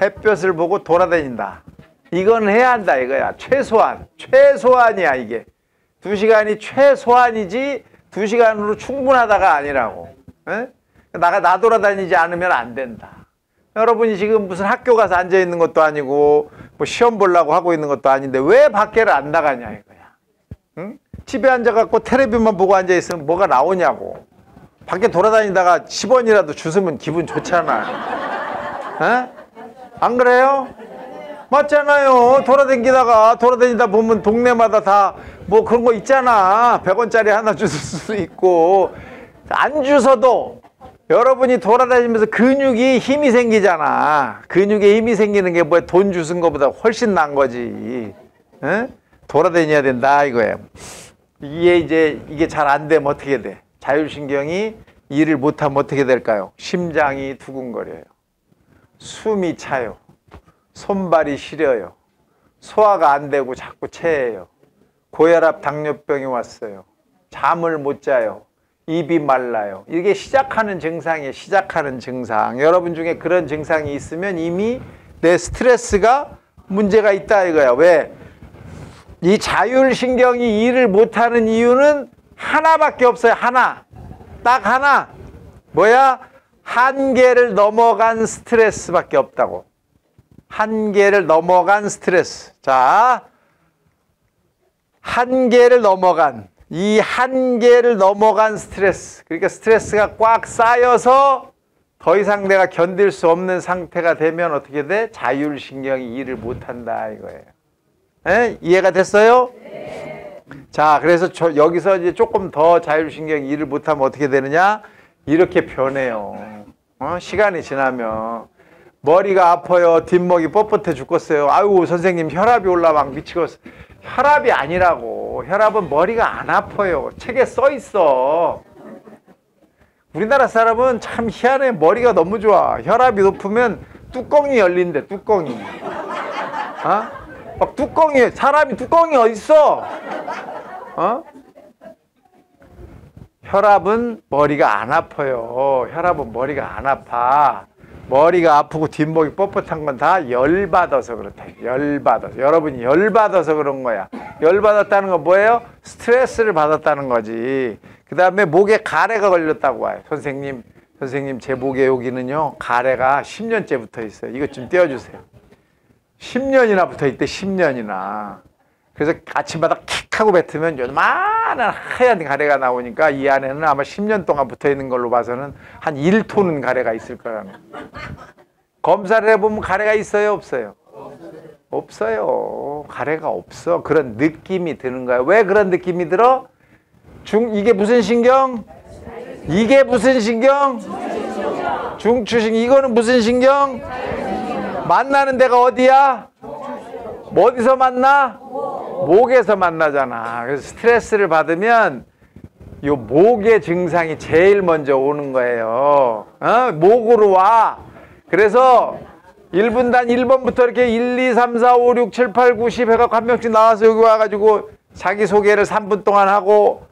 햇볕을 보고 돌아다닌다. 이건 해야 한다 이거야. 최소한이야 이게. 2시간이 최소한이지 2시간으로 충분하다가 아니라고. 에? 나 돌아다니지 않으면 안 된다. 여러분이 지금 무슨 학교 가서 앉아 있는 것도 아니고 뭐 시험 보려고 하고 있는 것도 아닌데 왜 밖에를 안 나가냐 이거야. 응? 집에 앉아갖고 텔레비만 보고 앉아 있으면 뭐가 나오냐고. 밖에 돌아다니다가 10원이라도 주스면 기분 좋잖아. 에? 안 그래요? 맞잖아요. 돌아다니다 보면 동네마다 다 뭐 그런 거 있잖아. 100원짜리 하나 주실 수도 있고. 안 주셔도 여러분이 돌아다니면서 근육이 힘이 생기잖아. 근육에 힘이 생기는 게 뭐야? 돈 주신 것보다 훨씬 난 거지. 에? 돌아다녀야 된다 이거예요. 이게 잘 안 되면 어떻게 돼? 자율신경이 일을 못하면 어떻게 될까요? 심장이 두근거려요. 숨이 차요. 손발이 시려요. 소화가 안 되고 자꾸 체해요. 고혈압, 당뇨병이 왔어요. 잠을 못 자요. 입이 말라요. 이게 시작하는 증상이에요. 시작하는 증상. 여러분 중에 그런 증상이 있으면 이미 내 스트레스가 문제가 있다 이거야. 왜? 이 자율신경이 일을 못하는 이유는 하나밖에 없어요. 하나. 딱 하나. 뭐야? 한계를 넘어간 스트레스밖에 없다고. 한계를 넘어간 스트레스. 자, 한계를 넘어간, 이 한계를 넘어간 스트레스. 그러니까 스트레스가 꽉 쌓여서 더 이상 내가 견딜 수 없는 상태가 되면 어떻게 돼? 자율신경이 일을 못한다 이거예요. 에? 이해가 됐어요? 네. 자, 그래서 여기서 이제 조금 더 자율신경이 일을 못하면 어떻게 되느냐? 이렇게 변해요. 시간이 지나면. 머리가 아파요. 뒷목이 뻣뻣해 죽겠어요. 아유, 선생님 혈압이 올라막 미치겠어. 혈압이 아니라고. 혈압은 머리가 안 아파요. 책에 써 있어. 우리나라 사람은 참 희한해. 머리가 너무 좋아. 혈압이 높으면 뚜껑이 열린대. 뚜껑이. 막 뚜껑이, 사람이 뚜껑이 어딨어? 혈압은 머리가 안 아파요. 혈압은 머리가 안 아파. 머리가 아프고 뒷목이 뻣뻣한 건 다 열받아서 그렇다. 열받아서. 여러분이 열받아서 그런 거야. 열받았다는 건 뭐예요? 스트레스를 받았다는 거지. 그 다음에 목에 가래가 걸렸다고 와요. 선생님 제 목에 여기는요 가래가 10년째 붙어 있어요. 이것 좀 떼어주세요. 10년이나 붙어 있대. 10년이나. 그래서 아침마다 킥 하고 뱉으면 요만한 하얀 가래가 나오니까 이 안에는 아마 10년 동안 붙어 있는 걸로 봐서는 한 1톤은 가래가 있을 거라는. 검사를 해보면 가래가 있어요, 없어요? 없어요. 가래가 없어. 그런 느낌이 드는 거야. 왜 그런 느낌이 들어? 이게 무슨 신경? 이게 무슨 신경? 중추신경. 이거는 무슨 신경? 만나는 데가 어디야? 어디서 만나? 목에서 만나잖아. 그래서 스트레스를 받으면 요 목의 증상이 제일 먼저 오는 거예요. 목으로 와. 그래서 1분단 1번부터 이렇게 1, 2, 3, 4, 5, 6, 7, 8, 9, 10 해갖고 한 명씩 나와서 여기 와가지고 자기소개를 3분 동안 하고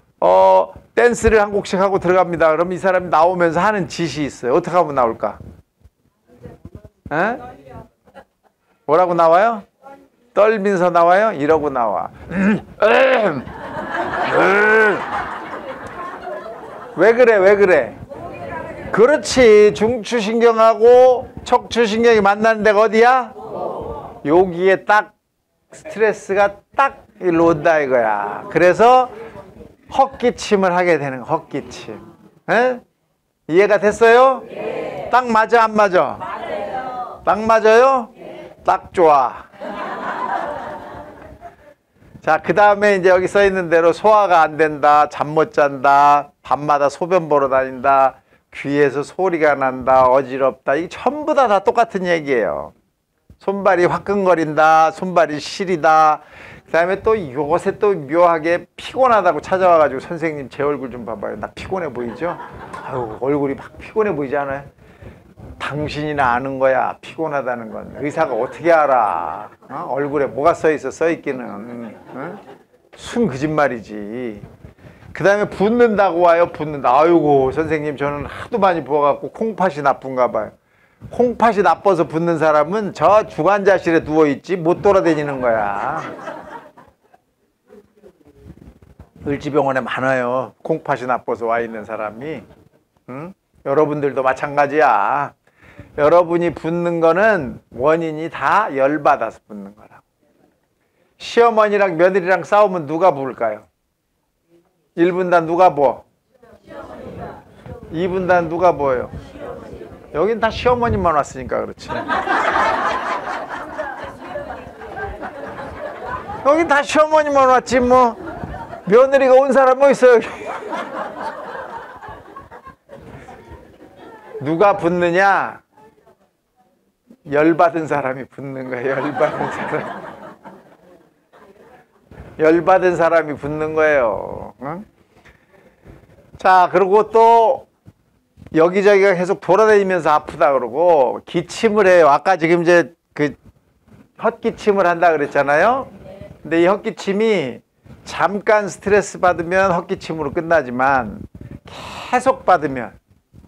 댄스를 한 곡씩 하고 들어갑니다. 그럼 이 사람이 나오면서 하는 짓이 있어요. 어떻게 하면 나올까? 뭐라고 나와요? 떨면서 나와요? 이러고 나와. 왜 그래? 왜 그래? 그렇지. 중추신경하고 척추신경이 만나는 데가 어디야? 여기에 딱 스트레스가 딱 일로 온다 이거야. 그래서 헛기침을 하게 되는 거야. 헛기침. 에? 이해가 됐어요? 네. 딱 맞아 안 맞아? 맞아요. 딱 맞아요? 네. 딱 좋아. 자, 그 다음에 이제 여기 써 있는 대로 소화가 안 된다, 잠 못 잔다, 밤마다 소변 보러 다닌다, 귀에서 소리가 난다, 어지럽다. 이게 전부 다 똑같은 얘기예요. 손발이 화끈거린다, 손발이 시리다. 그 다음에 또 요새 또 묘하게 피곤하다고 찾아와가지고 선생님 제 얼굴 좀 봐봐요. 나 피곤해 보이죠? 아유, 얼굴이 막 피곤해 보이지 않아요? 당신이나 아는 거야. 피곤하다는 건. 의사가 어떻게 알아? 얼굴에 뭐가 써있어? 써있기는. 순 거짓말이지. 그 다음에 붓는다고 와요. 붓는다. 아이고 선생님 저는 하도 많이 부어갖고 콩팥이 나쁜가 봐요. 콩팥이 나빠서 붓는 사람은 저 중환자실에 누워있지 못 돌아다니는 거야. 을지병원에 많아요. 콩팥이 나빠서 와 있는 사람이. 응? 여러분들도 마찬가지야. 여러분이 붓는 거는 원인이 다 열받아서 붓는 거라고. 시어머니랑 며느리랑 싸우면 누가 부을까요? 1분단 누가 부어? 2분단 누가 부어요? 여긴 다 시어머니만 왔으니까 그렇지. 여긴 다 시어머니만 왔지 뭐. 며느리가 온 사람 뭐 있어요 여기. 누가 붓느냐? 열받은 사람이 붓는 거예요. 열받은 사람. 열받은 사람이 붓는 거예요. 응? 자, 그리고 또 여기저기가 계속 돌아다니면서 아프다 그러고 기침을 해요. 아까 지금 이제 그 헛기침을 한다 그랬잖아요. 근데 이 헛기침이 잠깐 스트레스 받으면 헛기침으로 끝나지만 계속 받으면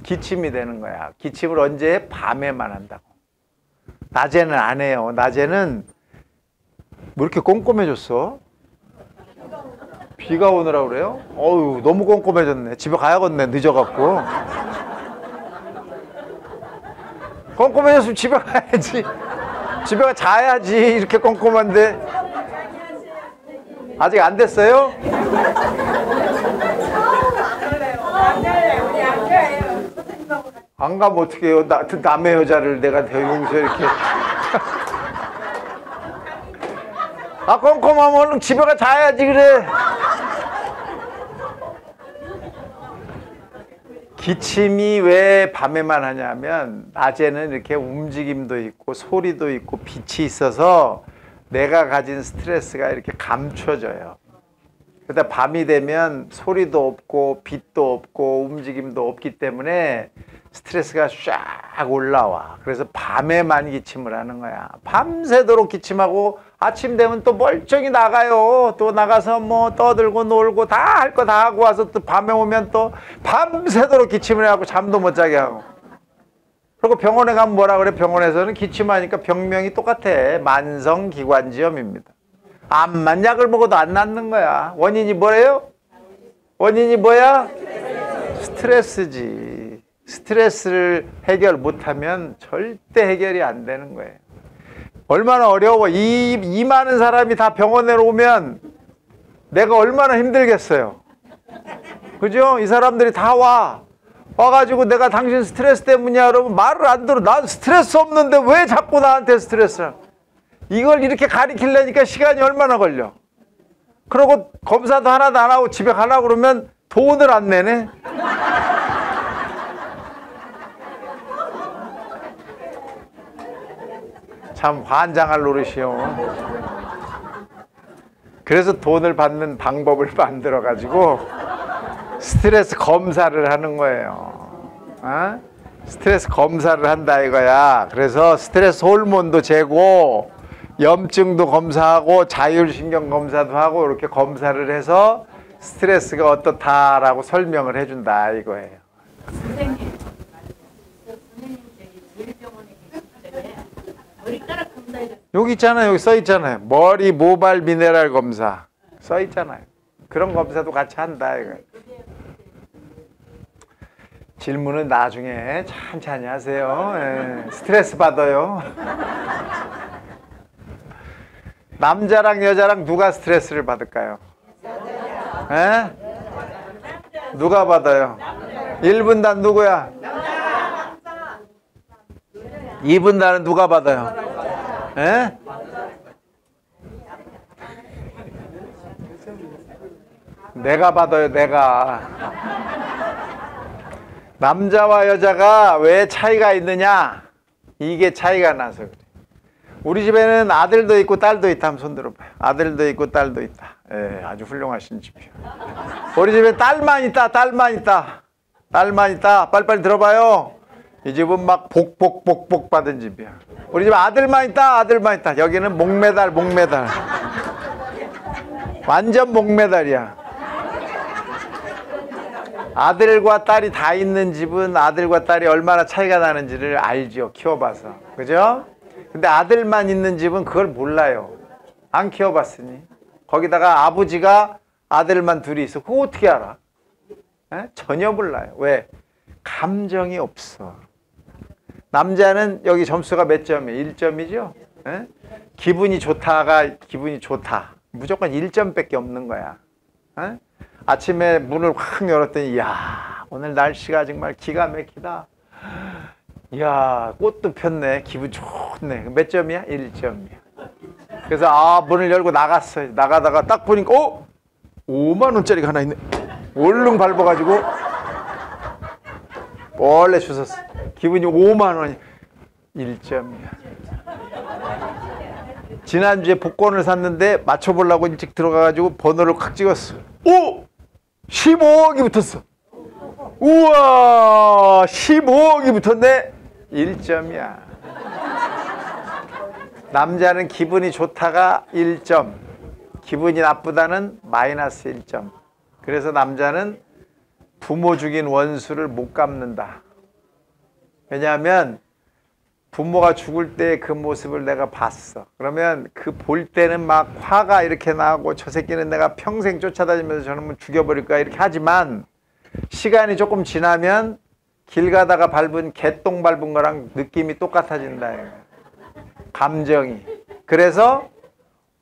기침이 되는 거야. 기침을 언제 해? 밤에만 한다고. 낮에는 안 해요. 낮에는 뭐 이렇게 꼼꼼해졌어? 비가 오느라 그래요? 어우, 너무 꼼꼼해졌네. 집에 가야겠네. 늦어갖고. 꼼꼼해졌으면 집에 가야지. 집에 가 자야지. 이렇게 꼼꼼한데. 아직 안 됐어요? 안 가면 어떻게 해요? 남의 여자를 내가 대용서 이렇게. 아, 꼼꼼하면 얼른 집에 가 자야지, 그래. 기침이 왜 밤에만 하냐면, 낮에는 이렇게 움직임도 있고, 소리도 있고, 빛이 있어서 내가 가진 스트레스가 이렇게 감춰져요. 그러다 밤이 되면 소리도 없고, 빛도 없고, 움직임도 없기 때문에 스트레스가 쫙 올라와. 그래서 밤에만 기침을 하는 거야. 밤새도록 기침하고 아침 되면 또 멀쩡히 나가요. 또 나가서 뭐 떠들고 놀고 다 할 거 다 하고 와서 또 밤에 오면 또 밤새도록 기침을 해갖고 잠도 못 자게 하고. 그리고 병원에 가면 뭐라 그래? 병원에서는 기침하니까 병명이 똑같아. 만성기관지염입니다. 암만 약을 먹어도 안 낫는 거야. 원인이 뭐예요? 원인이 뭐야? 스트레스지. 스트레스를 해결 못하면 절대 해결이 안 되는 거예요. 얼마나 어려워. 이 많은 사람이 다 병원에 오면 내가 얼마나 힘들겠어요. 그죠? 이 사람들이 다 와가지고 내가 당신 스트레스 때문이야 여러분 말을 안 들어. 난 스트레스 없는데 왜 자꾸 나한테 스트레스를. 이걸 이렇게 가리키려니까 시간이 얼마나 걸려. 그러고 검사도 하나도 안 하고 집에 가려고 그러면 돈을 안 내네. 참 환장할 노릇이요. 그래서 돈을 받는 방법을 만들어가지고 스트레스 검사를 하는 거예요. 어? 스트레스 검사를 한다 이거야. 그래서 스트레스 호르몬도 재고 염증도 검사하고 자율신경 검사도 하고 이렇게 검사를 해서 스트레스가 어떻다라고 설명을 해준다 이거예요. 선생님 저기 병원에 계실 때 머리카락 검사해. 여기 있잖아요. 여기 써 있잖아요. 머리 모발 미네랄 검사 써 있잖아요. 그런 검사도 같이 한다 이거. 질문은 나중에 천천히 하세요. 예, 스트레스 받아요. 남자랑 여자랑 누가 스트레스를 받을까요? 예? 누가 받아요? 1분단 누구야? 2분단은 누가 받아요? 예? 내가 받아요. 내가. 남자와 여자가 왜 차이가 있느냐? 이게 차이가 나서 그래. 우리 집에는 아들도 있고 딸도 있다 하면 손 들어봐요. 아들도 있고 딸도 있다. 예, 아주 훌륭하신 집이요. 우리 집에 딸만 있다. 딸만 있다. 딸만 있다. 빨리빨리 들어봐요. 이 집은 막 복복 받은 집이야. 우리 집에 아들만 있다. 아들만 있다. 여기는 목매달. 완전 목매달이야. 아들과 딸이 다 있는 집은 아들과 딸이 얼마나 차이가 나는지를 알죠. 키워봐서. 그죠? 근데 아들만 있는 집은 그걸 몰라요. 안 키워봤으니. 거기다가 아버지가 아들만 둘이 있어. 그거 어떻게 알아? 에? 전혀 몰라요. 왜? 감정이 없어. 남자는 여기 점수가 몇 점이에요? 1점이죠? 에? 기분이 좋다가 기분이 좋다. 무조건 1점밖에 없는 거야. 에? 아침에 문을 확 열었더니 이야 오늘 날씨가 정말 기가 막히다. 이야 꽃도 폈네. 기분 좋네. 몇 점이야? 1점이야. 그래서 문을 열고 나갔어요. 나가다가 딱 보니까 5만 원짜리가 하나 있네. 얼른 밟아가지고 원래 주웠어. 기분이 5만 원이 1점이야. 지난주에 복권을 샀는데 맞춰보려고 일찍 들어가가지고 번호를 확 찍었어. 15억이 붙었어. 우와 15억이 붙었네. 1점이야. 남자는 기분이 좋다가 1점, 기분이 나쁘다는 마이너스 1점. 그래서 남자는 부모 죽인 원수를 못 갚는다. 왜냐하면 부모가 죽을 때 그 모습을 내가 봤어. 그러면 그 볼 때는 막 화가 이렇게 나고 저 새끼는 내가 평생 쫓아다니면서 저놈은 죽여버릴 거야 이렇게 하지만 시간이 조금 지나면 길 가다가 밟은 개똥 밟은 거랑 느낌이 똑같아진다. 감정이. 그래서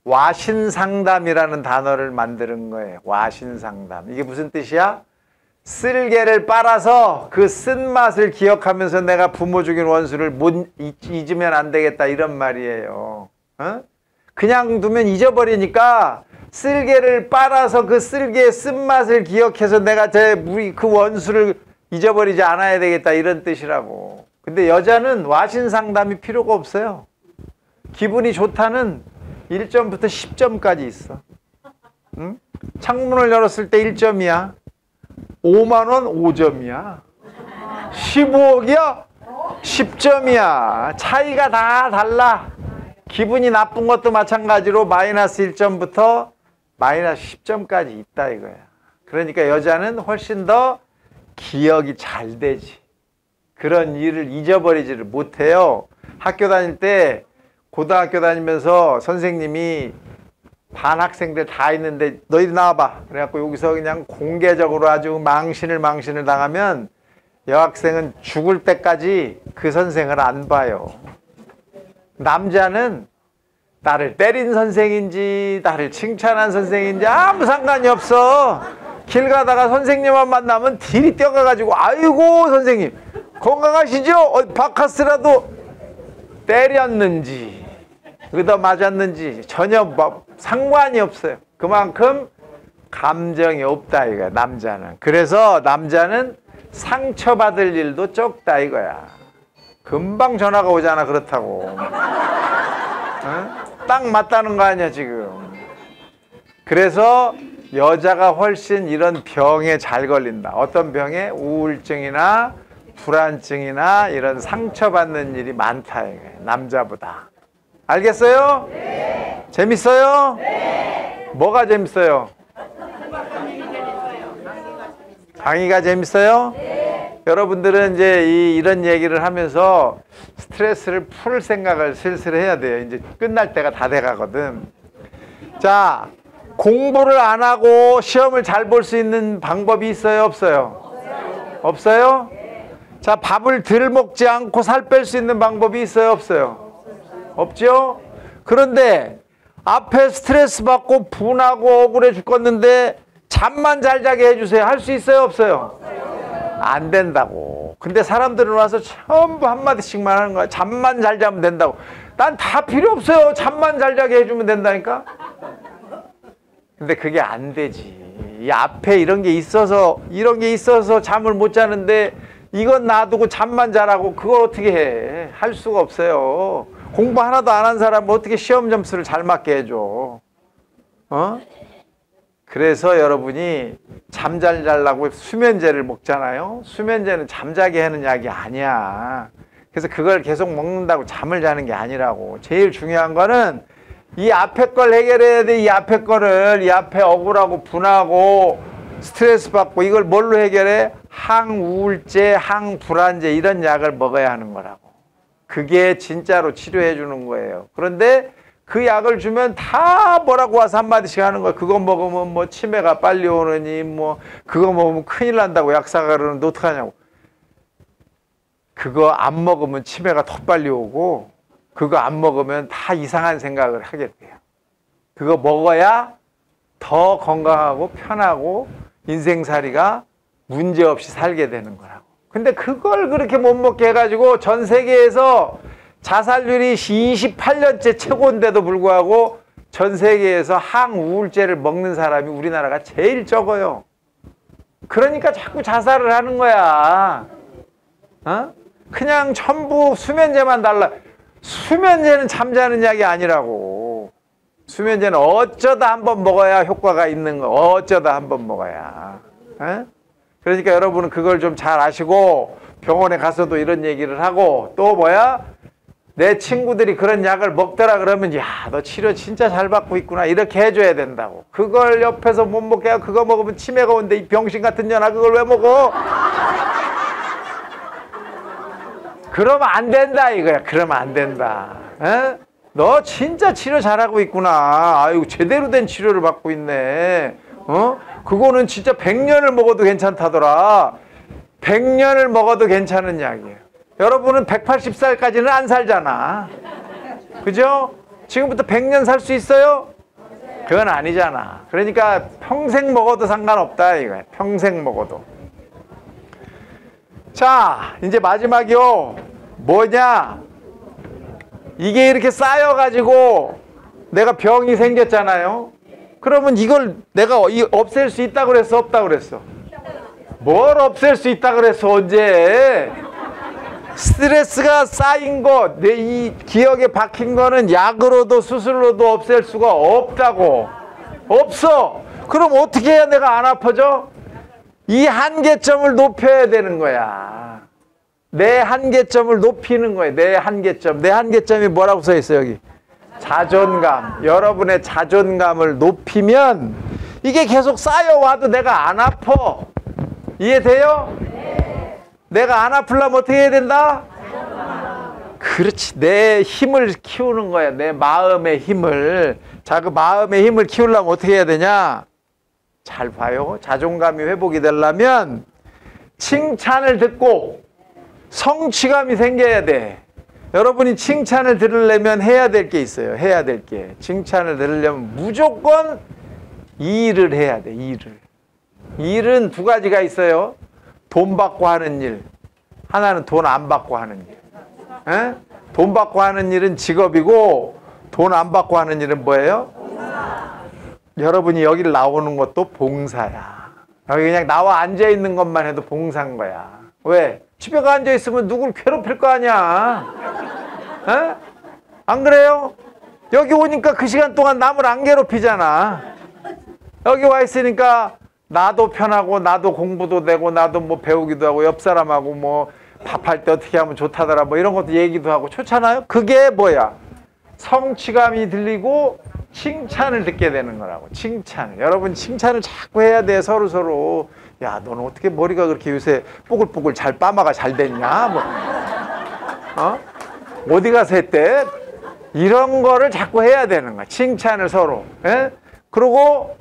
와신상담이라는 단어를 만드는 거예요. 와신상담. 이게 무슨 뜻이야? 쓸개를 빨아서 그 쓴맛을 기억하면서 내가 부모 죽인 원수를 못 잊으면 안 되겠다 이런 말이에요. 어? 그냥 두면 잊어버리니까 쓸개를 빨아서 그 쓸개의 쓴맛을 기억해서 내가 우리 그 원수를 잊어버리지 않아야 되겠다 이런 뜻이라고. 근데 여자는 와신상담이 필요가 없어요. 기분이 좋다는 1점부터 10점까지 있어. 응? 창문을 열었을 때 1점이야. 5만 원 5점이야. 15억이야? 10점이야. 차이가 다 달라. 기분이 나쁜 것도 마찬가지로 마이너스 1점부터 마이너스 10점까지 있다 이거야. 그러니까 여자는 훨씬 더 기억이 잘 되지. 그런 일을 잊어버리지를 못해요. 학교 다닐 때 고등학교 다니면서 선생님이 반 학생들 다 있는데 너희들 나와봐. 그래갖고 여기서 그냥 공개적으로 아주 망신을 당하면 여학생은 죽을 때까지 그 선생을 안 봐요. 남자는 나를 때린 선생인지 나를 칭찬한 선생인지 아무 상관이 없어. 길 가다가 선생님만 만나면 딜이 뛰어가가지고 아이고 선생님 건강하시죠? 바카스라도 때렸는지 얻어 맞았는지 전혀 뭐 상관이 없어요. 그만큼 감정이 없다 이거야 남자는. 그래서 남자는 상처받을 일도 적다 이거야. 금방 전화가 오잖아 그렇다고. 어? 딱 맞다는 거 아니야 지금. 그래서 여자가 훨씬 이런 병에 잘 걸린다. 어떤 병에? 우울증이나 불안증이나 이런 상처받는 일이 많다 이거야 남자보다. 알겠어요? 네. 재밌어요? 네. 뭐가 재밌어요? 강의가 재밌어요? 네. 여러분들은 이제 이런 얘기를 하면서 스트레스를 풀 생각을 슬슬 해야 돼요. 이제 끝날 때가 다 돼가거든. 자, 공부를 안 하고 시험을 잘 볼 수 있는 방법이 있어요? 없어요? 없어요? 네. 자, 밥을 덜 먹지 않고 살 뺄 수 있는 방법이 있어요? 없어요? 없죠? 그런데 앞에 스트레스 받고 분하고 억울해 죽겠는데 잠만 잘 자게 해주세요. 할 수 있어요? 없어요? 안 된다고. 근데 사람들은 와서 전부 한마디씩만 하는 거야. 잠만 잘 자면 된다고. 난 다 필요 없어요. 잠만 잘 자게 해주면 된다니까. 근데 그게 안 되지. 이 앞에 이런 게 있어서 잠을 못 자는데 이건 놔두고 잠만 자라고 그걸 어떻게 해. 할 수가 없어요. 공부 하나도 안 한 사람은 어떻게 시험 점수를 잘 맞게 해줘. 어? 그래서 여러분이 잠 잘 자려고 수면제를 먹잖아요. 수면제는 잠자게 하는 약이 아니야. 그래서 그걸 계속 먹는다고 잠을 자는 게 아니라고. 제일 중요한 거는 이 앞에 걸 해결해야 돼. 이 앞에 거를. 이 앞에 억울하고 분하고 스트레스 받고 이걸 뭘로 해결해? 항우울제, 항불안제 이런 약을 먹어야 하는 거라고. 그게 진짜로 치료해 주는 거예요. 그런데 그 약을 주면 다 뭐라고 와서 한마디씩 하는 거야. 그거 먹으면 뭐 치매가 빨리 오느니 뭐 그거 먹으면 큰일 난다고 약사가 그러는데 어떡하냐고. 그거 안 먹으면 치매가 더 빨리 오고 그거 안 먹으면 다 이상한 생각을 하게 돼요. 그거 먹어야 더 건강하고 편하고 인생살이가 문제없이 살게 되는 거라고. 근데 그걸 그렇게 못 먹게 해가지고 전 세계에서 자살률이 28년째 최고인데도 불구하고 전 세계에서 항우울제를 먹는 사람이 우리나라가 제일 적어요. 그러니까 자꾸 자살을 하는 거야. 어? 그냥 전부 수면제만 달라. 수면제는 잠자는 약이 아니라고. 수면제는 어쩌다 한번 먹어야 효과가 있는 거. 어쩌다 한번 먹어야. 어? 그러니까 여러분은 그걸 좀 잘 아시고 병원에 가서도 이런 얘기를 하고 또 뭐야? 내 친구들이 그런 약을 먹더라 그러면 야, 너 치료 진짜 잘 받고 있구나 이렇게 해줘야 된다고. 그걸 옆에서 못 먹게 하고 그거 먹으면 치매가 온대. 이 병신 같은 년아 그걸 왜 먹어? 그러면 안 된다 이거야. 그러면 안 된다. 에? 너 진짜 치료 잘하고 있구나. 아이고 제대로 된 치료를 받고 있네. 그거는 진짜 100년을 먹어도 괜찮다더라. 100년을 먹어도 괜찮은 약이에요. 여러분은 180살까지는 안 살잖아. 그죠? 지금부터 100년 살 수 있어요? 그건 아니잖아. 그러니까 평생 먹어도 상관없다 이거야. 평생 먹어도. 자, 이제 마지막이요. 뭐냐? 이게 이렇게 쌓여가지고 내가 병이 생겼잖아요. 그러면 이걸 내가 없앨 수 있다고 그랬어? 없다고 그랬어? 뭘 없앨 수 있다고 그랬어? 언제? 스트레스가 쌓인 거, 내 이 기억에 박힌 거는 약으로도 수술로도 없앨 수가 없다고. 없어. 그럼 어떻게 해야 내가 안 아파져? 이 한계점을 높여야 되는 거야. 내 한계점을 높이는 거예요. 내 한계점. 내 한계점이 뭐라고 써 있어요, 여기? 자존감. 여러분의 자존감을 높이면 이게 계속 쌓여와도 내가 안 아파. 이해돼요? 네. 내가 안 아프려면 어떻게 해야 된다? 그렇지. 내 힘을 키우는 거야. 내 마음의 힘을. 자, 그 마음의 힘을 키우려면 어떻게 해야 되냐? 잘 봐요. 자존감이 회복이 되려면 칭찬을 듣고 성취감이 생겨야 돼. 여러분이 칭찬을 들으려면 해야 될 게 있어요. 해야 될 게. 칭찬을 들으려면 무조건 일을 해야 돼. 일은 두 가지가 있어요. 돈 받고 하는 일. 하나는 돈 안 받고 하는 일. 에? 돈 받고 하는 일은 직업이고 돈 안 받고 하는 일은 뭐예요? 여러분이 여기를 나오는 것도 봉사야. 여기 그냥 나와 앉아있는 것만 해도 봉사인 거야. 왜? 집에 가 앉아있으면 누굴 괴롭힐 거 아니야. 에? 안 그래요? 여기 오니까 그 시간 동안 남을 안 괴롭히잖아. 여기 와 있으니까 나도 편하고 나도 공부도 되고 나도 뭐 배우기도 하고 옆 사람하고 뭐 밥할 때 어떻게 하면 좋다더라 뭐 이런 것도 얘기도 하고 좋잖아요. 그게 뭐야? 성취감이 들리고 칭찬을 듣게 되는 거라고. 칭찬. 여러분 칭찬을 자꾸 해야 돼. 서로. 야, 너는 어떻게 머리가 그렇게 요새 뽀글뽀글 잘 빠마가 잘 됐냐? 뭐. 어디 가서 했대? 이런 거를 자꾸 해야 되는 거야. 칭찬을 서로. 예? 그리고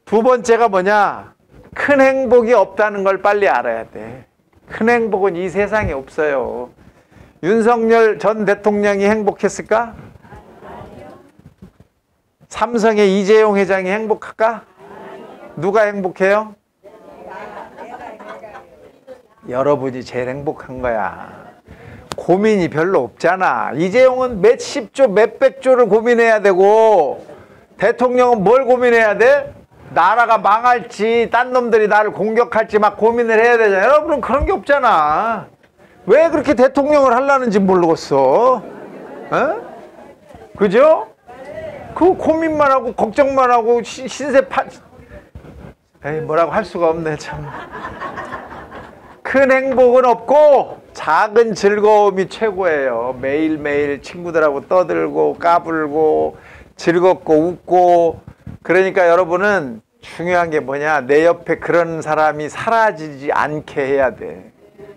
두 번째가 뭐냐? 큰 행복이 없다는 걸 빨리 알아야 돼. 큰 행복은 이 세상에 없어요. 윤석열 전 대통령이 행복했을까? 삼성의 이재용 회장이 행복할까? 누가 행복해요? 여러분이 제일 행복한 거야. 고민이 별로 없잖아. 이재용은 몇십조, 몇백조를 고민해야 되고 대통령은 뭘 고민해야 돼? 나라가 망할지 딴 놈들이 나를 공격할지 막 고민을 해야 되잖아. 여러분은 그런 게 없잖아. 왜 그렇게 대통령을 하려는지 모르겠어. 어? 그죠? 그 고민만 하고 걱정만 하고 에이, 뭐라고 할 수가 없네 참. 큰 행복은 없고 작은 즐거움이 최고예요. 매일매일 친구들하고 떠들고 까불고 즐겁고 웃고. 그러니까 여러분은 중요한 게 뭐냐? 내 옆에 그런 사람이 사라지지 않게 해야 돼.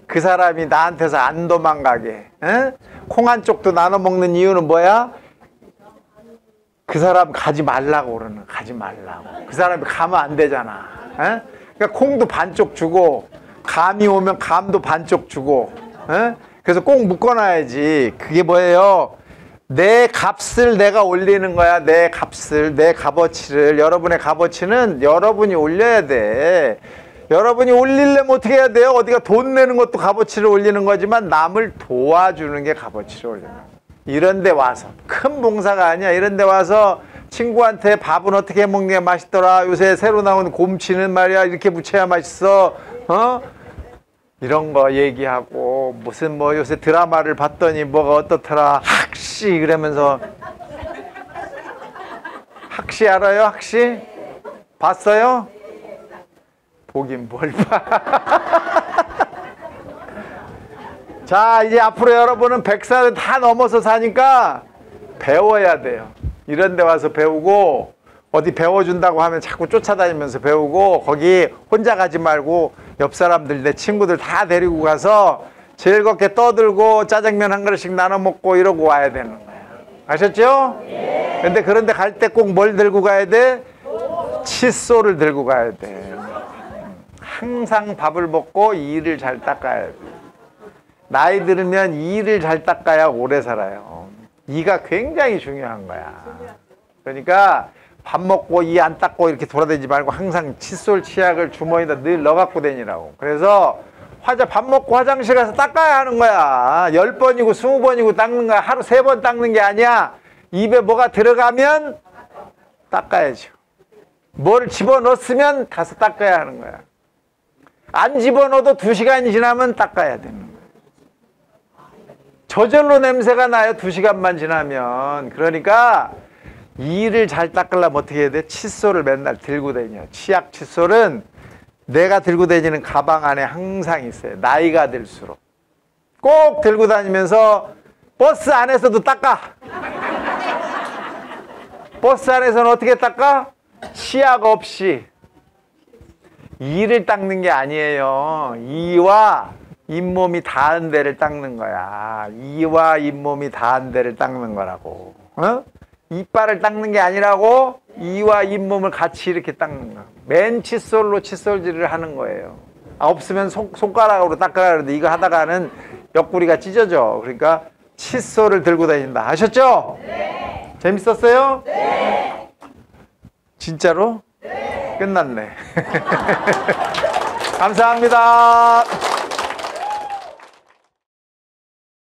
그 사람이 나한테서 안 도망가게. 에? 콩 한 쪽도 나눠 먹는 이유는 뭐야? 그 사람 가지 말라고 그러는 거야. 가지 말라고. 그 사람이 가면 안 되잖아. 에? 그러니까 콩도 반쪽 주고 감이 오면 감도 반쪽 주고. 에? 그래서 꼭 묶어놔야지. 그게 뭐예요? 내 값을 내가 올리는 거야. 내 값을, 내 값어치를. 여러분의 값어치는 여러분이 올려야 돼. 여러분이 올리려면 어떻게 해야 돼요? 어디가 돈 내는 것도 값어치를 올리는 거지만 남을 도와주는 게 값어치를 올리는 거야. 이런 데 와서, 큰 봉사가 아니야. 이런 데 와서 친구한테 밥은 어떻게 먹는 게 맛있더라. 요새 새로 나온 곰치는 말이야. 이렇게 무쳐야 맛있어. 이런 거 얘기하고 무슨 뭐 요새 드라마를 봤더니 뭐가 어떻더라. 학시 그러면서. 학시 알아요? 학시? 봤어요? 보긴 뭘 봐. 자, 이제 앞으로 여러분은 100살은 다 넘어서 사니까 배워야 돼요. 이런 데 와서 배우고, 어디 배워준다고 하면 자꾸 쫓아다니면서 배우고, 거기 혼자 가지 말고 옆 사람들, 내 친구들 다 데리고 가서 즐겁게 떠들고 짜장면 한 그릇씩 나눠 먹고 이러고 와야 되는 거야. 아셨죠? 근데 그런데 갈 때 꼭 뭘 들고 가야 돼? 칫솔을 들고 가야 돼. 항상 밥을 먹고 이를 잘 닦아야 돼. 나이 들으면 이를 잘 닦아야 오래 살아요. 이가 굉장히 중요한 거야. 그러니까 밥 먹고 이 안 닦고 이렇게 돌아다니지 말고 항상 칫솔 치약을 주머니에다 늘 넣어 갖고 다니라고. 그래서 밥 먹고 화장실 가서 닦아야 하는 거야. 10번이고 20번이고 닦는 거야. 하루 3번 닦는 게 아니야. 입에 뭐가 들어가면 닦아야죠. 뭘 집어넣었으면 가서 닦아야 하는 거야. 안 집어넣어도 2시간이 지나면 닦아야 되는 거야. 저절로 냄새가 나요. 2시간만 지나면. 그러니까 이를 잘 닦으려면 어떻게 해야 돼? 칫솔을 맨날 들고 다녀. 치약 칫솔은 내가 들고 다니는 가방 안에 항상 있어요. 나이가 들수록. 꼭 들고 다니면서 버스 안에서도 닦아. 버스 안에서는 어떻게 닦아? 치약 없이. 이를 닦는 게 아니에요. 이와 잇몸이 닿은 데를 닦는 거야. 이와 잇몸이 닿은 데를 닦는 거라고. 어? 이빨을 닦는 게 아니라고 이와 잇몸을 같이 이렇게 닦는 거야. 맨 칫솔로 칫솔질을 하는 거예요. 없으면 손가락으로 닦으라 그러는데 이거 하다가는 옆구리가 찢어져. 그러니까 칫솔을 들고 다닌다. 아셨죠? 네. 재밌었어요? 네. 진짜로? 네. 끝났네. 감사합니다.